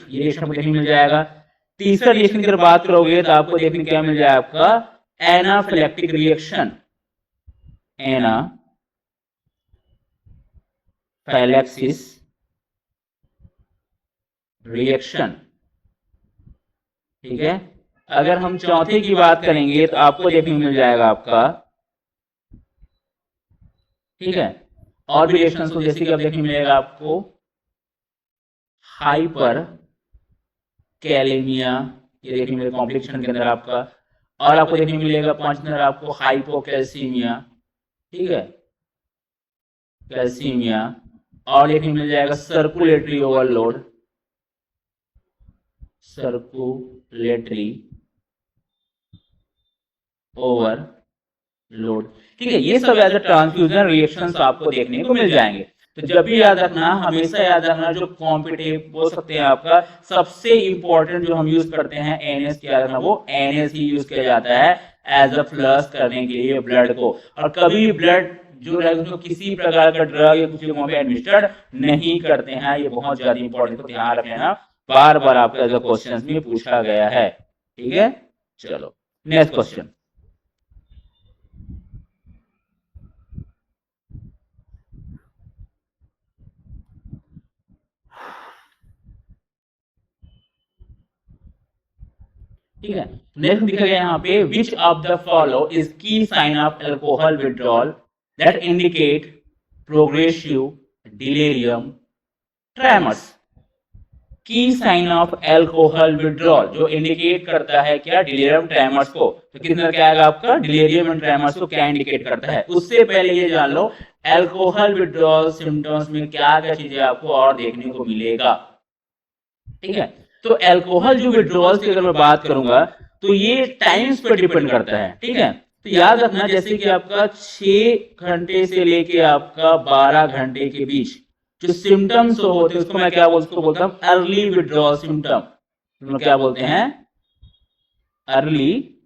ये रिएक्शन देखने मिल जाएगा। तीसरा रिएक्शन की अगर बात करोगे तो आपको देखने क्या मिल जाएगा, आपका एनाफिलैक्टिक रिएक्शन, एनाफिलैक्सिस रिएक्शन, ठीक है। अगर हम चौथे की बात करेंगे तो आपको देखने को मिल जाएगा आपका, ठीक है, और भी रिएक्शंस को जैसे कि आप देखने मिलेगा आपको हाइपर कैलेमिया, ये देखने मिलेगा कॉम्प्लिकेशन के अंदर आपका, और आपको देखने मिलेगा पांच नंबर आपको हाइपोकैल्सीमिया, ठीक है, कैल्सीमिया, और देखने मिल जाएगा सर्कुलेटरी ओवरलोड, सर्कुलेटरी ओवरलोड, ठीक है। ये सब एज अ ट्रांसफ्यूजन रिएक्शंस आपको देखने को मिल जाएंगे। तो जब भी याद रखना, हमेशा याद रखना, जो कॉम्पिटिटिव बोल सकते हैं आपका सबसे इंपॉर्टेंट जो हम यूज करते हैं एनएस किया जाता है, वो एनएस ही यूज किया जाता है एज अ फ्लश करने के लिए ब्लड को। और कभी ब्लड जो है उसको किसी प्रकार का ड्रग या किसी को एडमिनिस्टर्ड नहीं करते हैं, ये बहुत ज्यादा इंपॉर्टेंट, तो ध्यान रख लेना, बार बार आपका एज अ क्वेश्चन में पूछा गया है, ठीक है। चलो नेक्स्ट क्वेश्चन, ठीक है। नेक्स्ट दिखा गया यहाँ पे, which of the follow is key sign of alcohol withdrawal that indicate progressive delirium tremens, key sign of alcohol withdrawal जो इंडिकेट करता है क्या, डिलेरियम ट्रेमर्स को, तो कितना क्या आएगा आपका डिलेरियम एंड ट्रेमर्स को क्या इंडिकेट करता है। उससे पहले ये जान लो अल्कोहल विड्रॉल सिम्टम्स में क्या क्या चीजें आपको और देखने को मिलेगा, ठीक है। तो अल्कोहल जो विड्रॉल्स की अगर मैं बात करूंगा तो ये टाइम्स पर डिपेंड करता है, ठीक है। तो याद रखना जैसे कि आपका 6 घंटे से लेके आपका 12 घंटे के बीच जो सिम्टम्स होते हैं उसको मैं क्या उसको बोलता हूं अर्ली विड्रॉल सिम्टम, तो क्या बोलते हैं अर्ली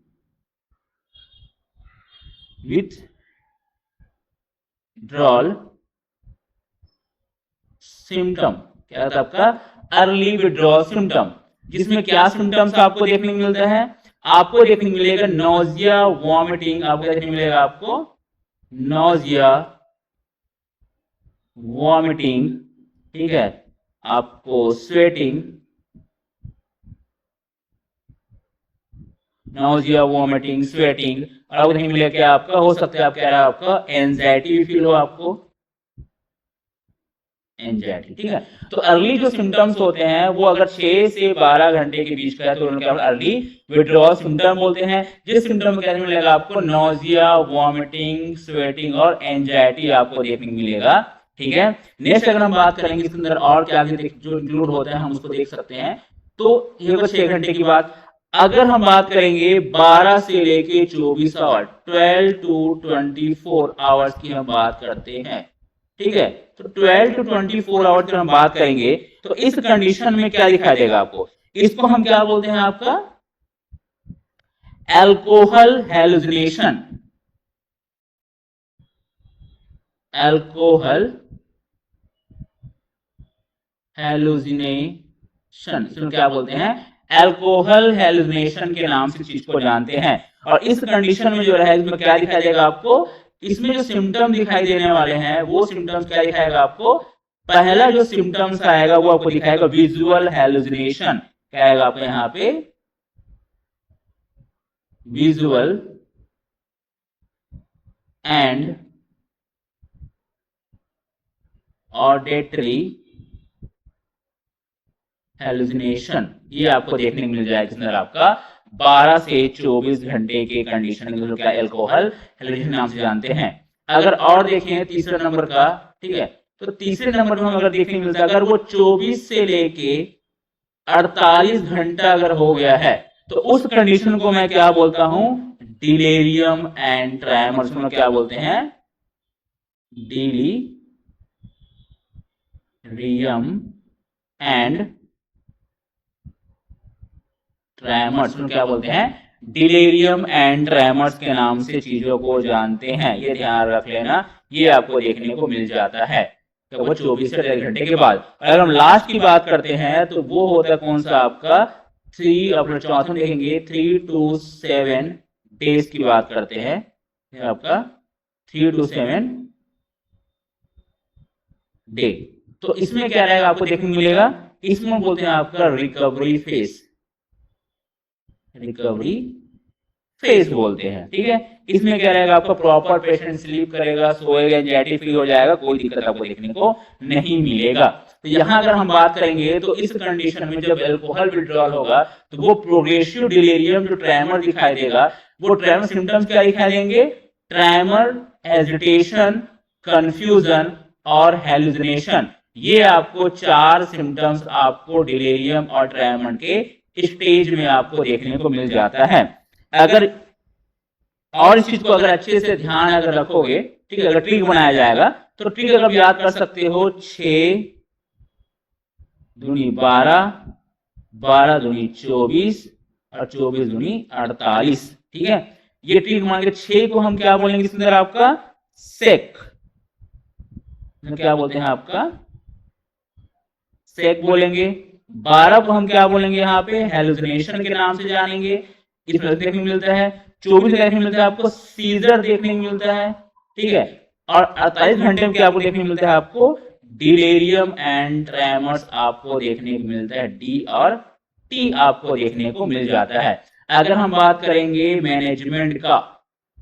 विड्रॉल सिम्टम, क्या था आपका अर्ली विड्रॉल सिम्टम, जिसमें क्या सिम्टम्स आपको देखने को मिलता है, आपको देखने को मिलेगा नोजिया वॉमिटिंग, आपको देखने मिलेगा आपको नोजिया वॉमिटिंग, ठीक है, आपको स्वेटिंग, नोजिया वॉमिटिंग स्वेटिंग, और आपको देखने मिलेगा क्या आपका हो सकता है आप कह रहा है आपका एंजाइटी भी फील हो आपको, एंजाइटी, ठीक है। तो अर्ली जो सिम्टम्स होते हैं वो अगर 6 से 12 घंटे के बीच का है तो उनको अर्ली विड्रॉल सिम्टम बोलते हैं। जिस सिम्टम में क्या मिलेगा आपको, नोजिया, वॉमिटिंग, स्वेटिंग और एंजाइटी आपको देखने को मिलेगा, ठीक है। नेक्स्ट अगर हम बात करेंगे इसके अंदर और क्या जो इंक्लूड होता है हम उसको देख सकते हैं। तो ये तो 6 घंटे की बात। अगर हम बात करेंगे 12 से लेके 24 आवर, 12 to 24 आवर्स की हम बात करते हैं, ठीक है। तो 12 to 24 आवर्स की हम बात करेंगे तो इस कंडीशन में क्या दिखाई देगा आपको, इसको हम क्या बोलते हैं, आपका एल्कोहल हेलुसिनेशन। एल्कोहल हेलुसिनेशन, इसमें क्या बोलते हैं, एल्कोहल हेलुसिनेशन के नाम से चीज को जानते हैं। और इस कंडीशन में जो है इसमें क्या दिखाई देगा आपको, इसमें जो सिम्टम दिखाई देने वाले हैं वो सिम्टम्स क्या दिखाएगा आपको, पहला जो सिम्टम्स आएगा वो आपको दिखाएगा विजुअल हेलुसिनेशन। क्या आएगा आपको यहाँ पे, विजुअल एंड ऑडिटरी हेलुसिनेशन, ये आपको देखने को मिल जाएगा इसमें आपका 12 से 24 घंटे के कंडीशन में, जो क्या एल्कोहल हेलुसिनेशन नाम से जानते हैं। अगर और देखें तीसरे नंबर का, ठीक है, तो तीसरे नंबर में अगर देखने को मिलता है अगर वो 24 से लेके 48 घंटा अगर हो गया है तो उस कंडीशन को मैं क्या बोलता हूं, डिलेरियम एंड ट्रेमर्स में क्या बोलते हैं, डिलीरियम एंड ट्रेमर्स में क्या बोलते हैं, डिलेरियम एंड ट्रेमर्स के नाम से चीजों को जानते हैं। ये ध्यान रख लेना, ये आपको देखने को मिल जाता है तो वो 24 से 1.5 घंटे के बाद। अगर हम लास्ट की बात करते हैं तो वो होता है कौन सा आपका, 3 अपने चौथा देखेंगे 3 to 7 डेज की बात करते हैं, आपका 3 to 7 डे। तो इसमें क्या रहेगा आपको देखने को मिलेगा, इसमें बोलते हैं आपका रिकवरी फेज, रिकवरी फेज बोलते हैं, ठीक है। इसमें क्या रहेगा आपका, प्रॉपर पेशेंट स्लीप करेगा, सोएगा, एंजाइटी फ्री हो जाएगा, कोई दिक्कत आपको देखने को नहीं मिलेगा। तो यहाँ अगर हम बात करेंगे तो इस कंडीशन में जब एल्कोहल विड्रॉल होगा तो वो प्रोग्रेसिव डिलीरियम जो ट्रेमर दिखाई देगा, वो ट्रेमर सिम्टम्स क्या दिखाई देंगे, ट्रेमर, एजिटेशन, कंफ्यूजन और हेलुसिनेशन। ये आपको 4 सिम्टम्स आपको डिलीरियम और ट्रेमर के स्टेज में आपको देखने को मिल जाता है। अगर और इस चीज को अगर अच्छे से ध्यान अगर रखोगे, ठीक है, अगर ट्रिक बनाया जाएगा तो ट्रिक अगर याद कर सकते हो, 6 दूनी 12, 12 दूनी 24 और 24 दूनी 48, ठीक है। ये ट्रिक मान के 6 को हम क्या बोलेंगे इसके अंदर आपका सेक, क्या बोलते हैं आपका सेक बोलेंगे। 12 को हम क्या बोलेंगे यहाँ पे, हेलुसिनेशन के नाम से जानेंगे, इसमें देखने को मिलता है। 24 देखने को मिलता है आपको सीजर देखने को मिलता है, ठीक है। और 48 घंटे में क्या आपको देखने को मिलता है, आपको डिलेरियम एंड ट्रेमर्स आपको देखने को मिलता है, डी और टी आपको देखने को मिल जाता है। अगर हम बात करेंगे मैनेजमेंट का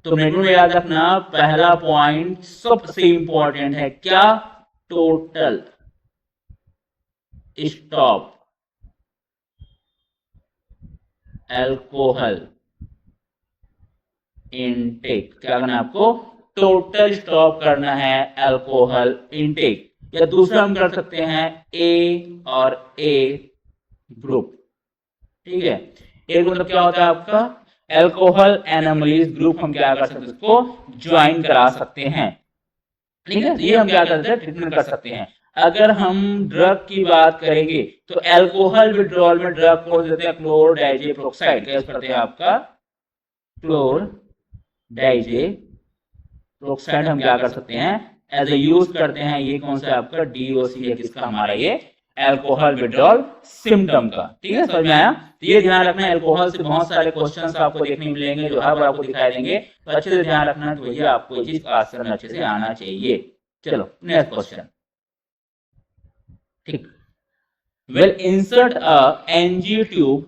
तो मैनेजमेंट में याद रखना पहला पॉइंट सबसे इंपॉर्टेंट है, क्या, टोटल स्टॉप एल्कोहल इनटेक। क्या करना है आपको, टोटल स्टॉप करना है एल्कोहल इनटेक। या दूसरा हम कर सकते हैं ए और ए ग्रुप, ठीक है। ए मतलब क्या होता है आपका, एल्कोहल एनोमलीज ग्रुप हम क्या कर सकते हैं, इसको ज्वाइन करा सकते हैं, ठीक है। ये हम क्या कर सकते हैं, ट्रीटमेंट कर सकते हैं। अगर हम ड्रग की बात करेंगे तो एल्कोहल विड्रॉल में ड्रग को देते हैं क्लोरडाइजेप्रोक्साइड, क्या करते हैं आपका क्लोरडाइजेप्रोक्साइड हम क्या कर सकते हैं एज ए यूज करते हैं। ये कौन सा आपका डीओसी है, किसका, हमारा ये एल्कोहल विड्रॉल सिम्टम का, ठीक है, समझ में आया। तो ये ध्यान रखना, एल्कोहल से बहुत सारे क्वेश्चंस आपको देखने मिलेंगे जो हर बार आपको दिखाई देंगे, तो अच्छे से ध्यान रखना कि भैया आपको ये चीज आसान अच्छे से आना चाहिए। चलो नेक्स्ट क्वेश्चन, ठीक। Well, insert a NG tube,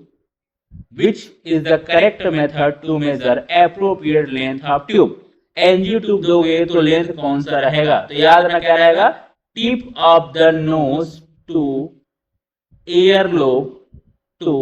which is the correct method to measure appropriate length of tube. NG tube दोगे तो लेंथ कौन सा रहेगा, तो याद रखना क्या रहेगा, tip of the nose to earlobe to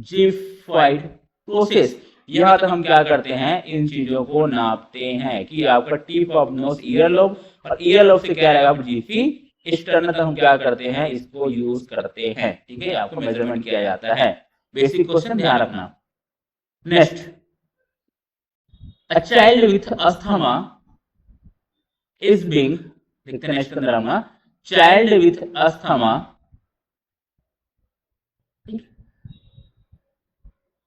G5 process. यहां तक हम क्या करते हैं, इन चीजों को नापते हैं कि आपका टिप ऑफ नोज ईयरलोब और ईयरलोब से क्या रहेगा जीफी स्टर्न तक हम क्या करते हैं, इसको यूज करते हैं। ठीक है, आपको मेजरमेंट किया जाता है। बेसिक क्वेश्चन ध्यान रखना। Next, a child with asthma is being, देखते हैं नेक्स्ट के अंदर हम, child with asthma,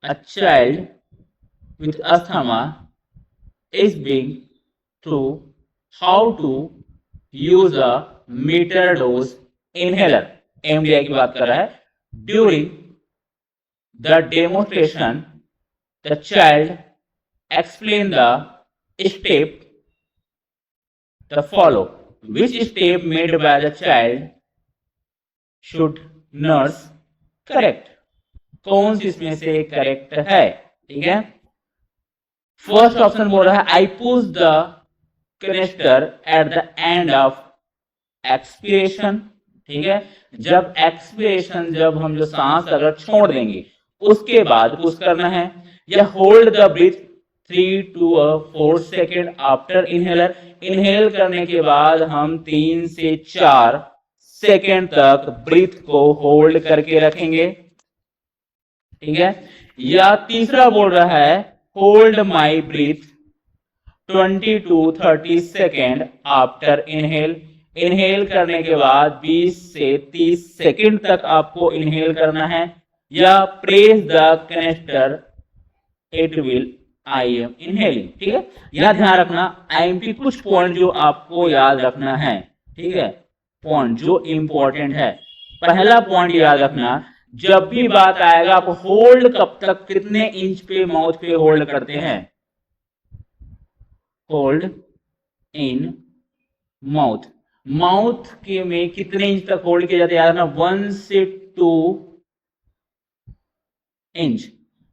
a child with asthma is being taught how to use a meter dose inhaler, MDI की बात कर रहा है। During the demonstration, the child explained the step the follow. Which step made by the child should nurse correct? कौन सी इसमें से correct है? ठीक है, फर्स्ट ऑप्शन बोल रहा है I push the canister at the end of expiration. ठीक है, जब एक्सपीरेशन, जब हम जो सांस अगर छोड़ देंगे उसके बाद पुश करना है, या hold the breath 3 to 4 second after inhaler, inhale करने के बाद हम 3 से 4 सेकेंड तक ब्रीथ को होल्ड करके रखेंगे। ठीक है, या तीसरा बोल रहा है hold my breath 20 to 30 second after inhale, inhale करने के बाद 20 से 30 सेकेंड तक आपको इनहेल करना है, या press the canister it will I am inhaling. ठीक है, यहां ध्यान रखना आईएमपी कुछ पॉइंट जो आपको याद रखना है। ठीक है, पॉइंट जो इंपॉर्टेंट है। पहला पॉइंट याद रखना, जब भी बात आएगा आप होल्ड कब तक, कितने इंच पे माउथ पे होल्ड करते हैं, होल्ड इन माउथ, माउथ के में कितने इंच तक होल्ड किया जाता है, याद रखना 1 से 2 इंच।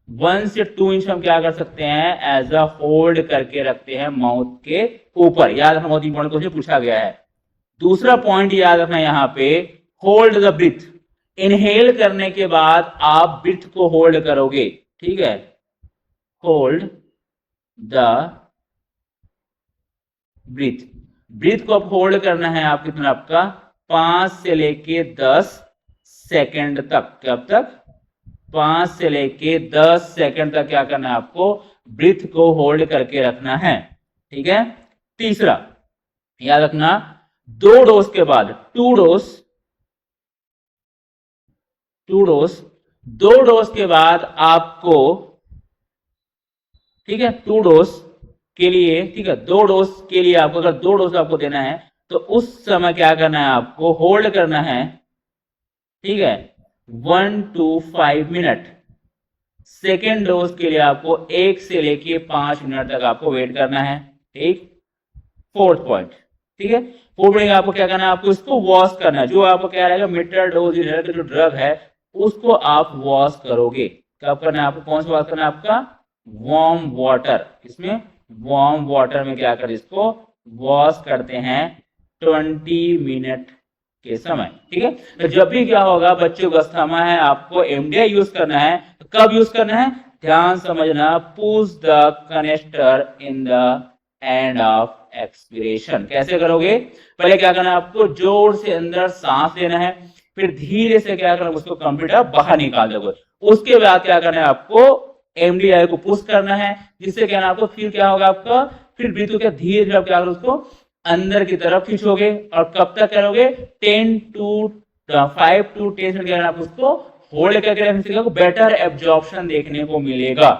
1 से 2 इंच हम क्या कर सकते हैं, एज अ होल्ड करके रखते हैं माउथ के ऊपर। याद रखना, बहुत इंपॉर्टेंट क्वेश्चन पूछा गया है। दूसरा पॉइंट याद रखना यहां पे, होल्ड द ब्रीथ, इनहेल करने के बाद आप ब्रीथ को होल्ड करोगे। ठीक है, होल्ड द ब्रीथ, ब्रीथ को आप होल्ड करना है आप कितना, आपका 5 से लेके 10 सेकेंड तक। कब तक, 5 से लेके 10 सेकेंड तक क्या करना है आपको, ब्रीथ को होल्ड करके रखना है। ठीक है, तीसरा याद रखना, 2 डोज के बाद 2 डोज के बाद आपको, ठीक है, 2 डोज के लिए, ठीक है, 2 डोज के लिए आपको, अगर 2 डोज आपको देना है तो उस समय क्या करना है, आपको होल्ड करना है। ठीक है, 1 to 5 मिनट। सेकेंड डोज के लिए आपको 1 से लेके 5 मिनट तक आपको वेट करना है। ठीक, फोर्थ पॉइंट। ठीक है, फोर्थ पॉइंट आपको क्या करना है, आपको इसको वॉश करना है। जो आपको क्या रहेगा, मीटर डोज इनहेलर जो ड्रग है उसको आप वॉश करोगे। कब करना है आपको, कौन सा वॉश करना है, आपका वार्म वाटर, इसमें वार्म वाटर में क्या कर, इसको वॉश करते हैं 20 मिनट के समय। ठीक है, तो जब भी क्या होगा, बच्चों को अस्थमा है, आपको एमडीआई यूज करना है, तो कब यूज करना है, ध्यान समझना, push the canister in the end of expiration. कैसे करोगे, पहले क्या करना है आपको, जोर से अंदर सांस लेना है, फिर धीरे से क्या करना है, उसको कंप्लीट आप बाहर निकाल दोगे। उसके बाद क्या करना है आपको, एमडीआई को पुश करना है, जिससे क्या आपको फिर क्या होगा, आपका फिर ब्रीथ को क्या धीरे धीरे क्या करोगे, उसको अंदर की तरफ खींचोगे। और कब तक करोगे, 5 to 10 मिनट आप उसको होल्ड करके रखने, बेटर एब्जॉर्प्शन देखने को मिलेगा।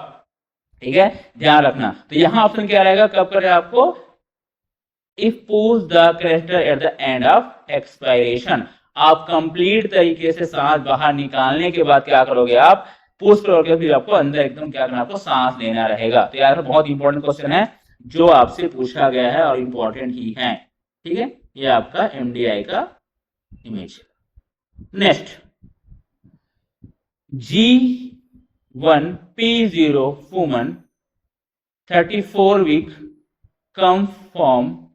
ठीक है, ध्यान रखना। तो यहां ऑप्शन क्या रहेगा, कब करें आपको, if push the canister at the end of expiration. आप कंप्लीट तरीके से सांस बाहर निकालने के बाद क्या करोगे, आप पुश करोगे, फिर आपको अंदर एकदम क्या करना, आपको सांस लेना रहेगा। तो यार बहुत इंपॉर्टेंट क्वेश्चन है जो आपसे पूछा गया है और इंपॉर्टेंट ही है। ठीक है, ये आपका एमडीआई का image. Next, G1P0 woman 34 week come from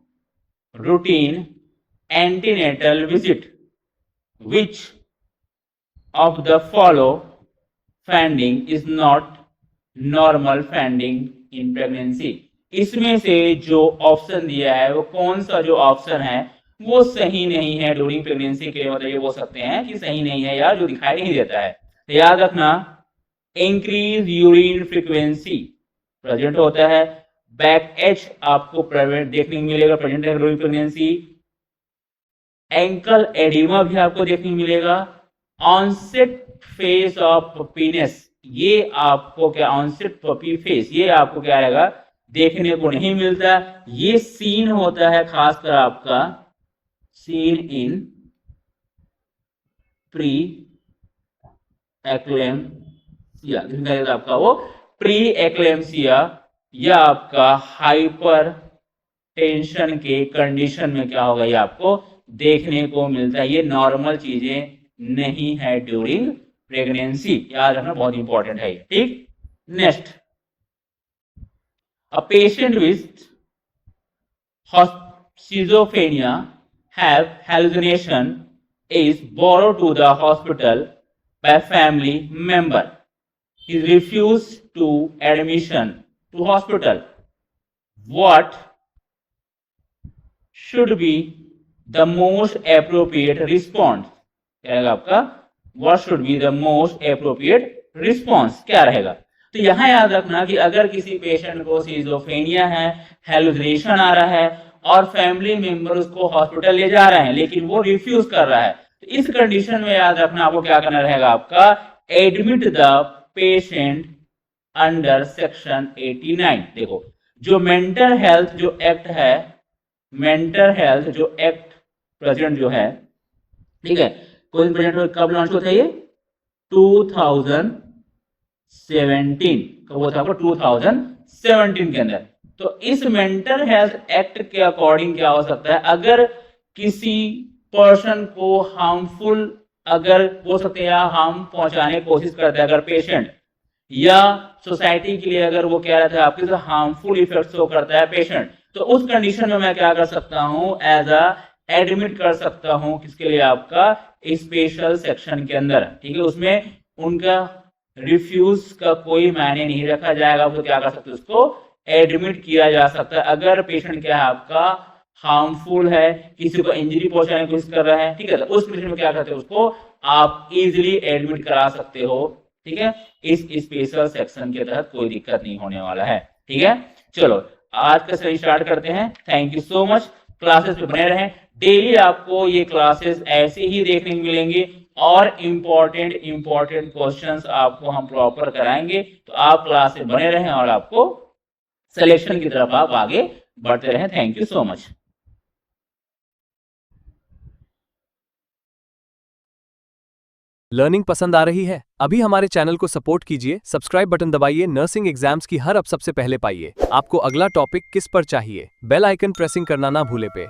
routine antenatal visit, which of the follow finding is not normal finding in pregnancy. इसमें से जो ऑप्शन दिया है वो कौन सा जो ऑप्शन है वो सही नहीं है ड्यूरिंग प्रेगनेंसी के लिए, मतलब ये बोल सकते हैं कि सही नहीं है या जो दिखाई नहीं देता है। तो याद रखना, इंक्रीज यूरिन फ्रीक्वेंसी प्रेजेंट होता है, बैक एच आपको देखने को मिलेगा प्रेजेंट है ड्यूरिंग प्रेगनेंसी, एंकल एडिमा भी आपको देखने को मिलेगा, ऑनसेट फेज ऑफ पपीनेस, ये आपको क्या ऑनसेट पपी फेस, ये आपको क्या रहेगा देखने को नहीं मिलता। ये सीन होता है खासकर आपका सीन इन प्री एक्लेम्सिया, आपका वो प्री एक्लेम्सिया या आपका हाइपर टेंशन के कंडीशन में क्या होगा ये आपको देखने को मिलता है। ये नॉर्मल चीजें नहीं है ड्यूरिंग प्रेगनेंसी, याद रखना बहुत इंपॉर्टेंट है। ठीक, next, a patient with schizophrenia have hallucination is brought to the hospital by family member, he refused to admission to hospital, what should be the most appropriate response? क्या रहेगा आपका what should be the most appropriate response, क्या रहेगा? तो यहां याद रखना कि अगर किसी पेशेंट को सिजोफ्रेनिया है, हेलुसिनेशन आ रहा है और फैमिली मेंबर उसको हॉस्पिटल ले जा रहे हैं लेकिन वो रिफ्यूज कर रहा है, तो इस कंडीशन में याद रखना आपको क्या करना रहेगा, आपका admit the patient under section 89। देखो जो मेंटल हेल्थ जो एक्ट है, मेंटल हेल्थ जो एक्ट प्रेजेंट जो है, ठीक है, कोई प्रेजेंट कब लॉन्च होता है ये 2017 कब होता है आपको 2017 के अंदर। तो इस मेंटल हेल्थ एक्ट के अकॉर्डिंग क्या हो सकता है, अगर किसी पर्सन को हार्मफुल अगर हो सकते हैं हार्म पहुंचाने की कोशिश करता है अगर पेशेंट, या सोसाइटी के लिए अगर वो क्या रहता है आपके हार्मफुल इफेक्ट शो करता है पेशेंट, तो उस कंडीशन में मैं क्या कर सकता हूं, एज अ एडमिट कर सकता हूं किसके लिए, आपका स्पेशल सेक्शन के अंदर। ठीक है, उसमें उनका रिफ्यूज का कोई मायने नहीं रखा जाएगा, तो क्या कर सकते हैं उसको एडमिट किया जा सकता है। अगर पेशेंट क्या है आपका हार्मफुल है, किसी को इंजरी पहुंचाने की कोशिश कर रहा है, ठीक है, तो उस पेशेंट में क्या करते हैं उसको आप इजीली एडमिट करा सकते हो। ठीक है, इस स्पेशल सेक्शन के तहत कोई दिक्कत नहीं होने वाला है। ठीक है, चलो आज का सेशन स्टार्ट करते हैं। Thank you so much, classes पे बने रहें, डेली आपको ये क्लासेस ऐसे ही देखने को मिलेंगे और इंपॉर्टेंट क्वेश्चंस आपको हम प्रॉपर कराएंगे। तो आप क्लास में बने रहें और आपको सिलेक्शन की तरफ आप आगे बढ़ते रहें। Thank you so much. Learning पसंद आ रही है? अभी हमारे चैनल को सपोर्ट कीजिए, सब्सक्राइब बटन दबाइए, नर्सिंग एग्जाम्स की हर अब सबसे पहले पाइए। आपको अगला टॉपिक किस पर चाहिए, बेल आइकन प्रेसिंग करना ना भूले पे।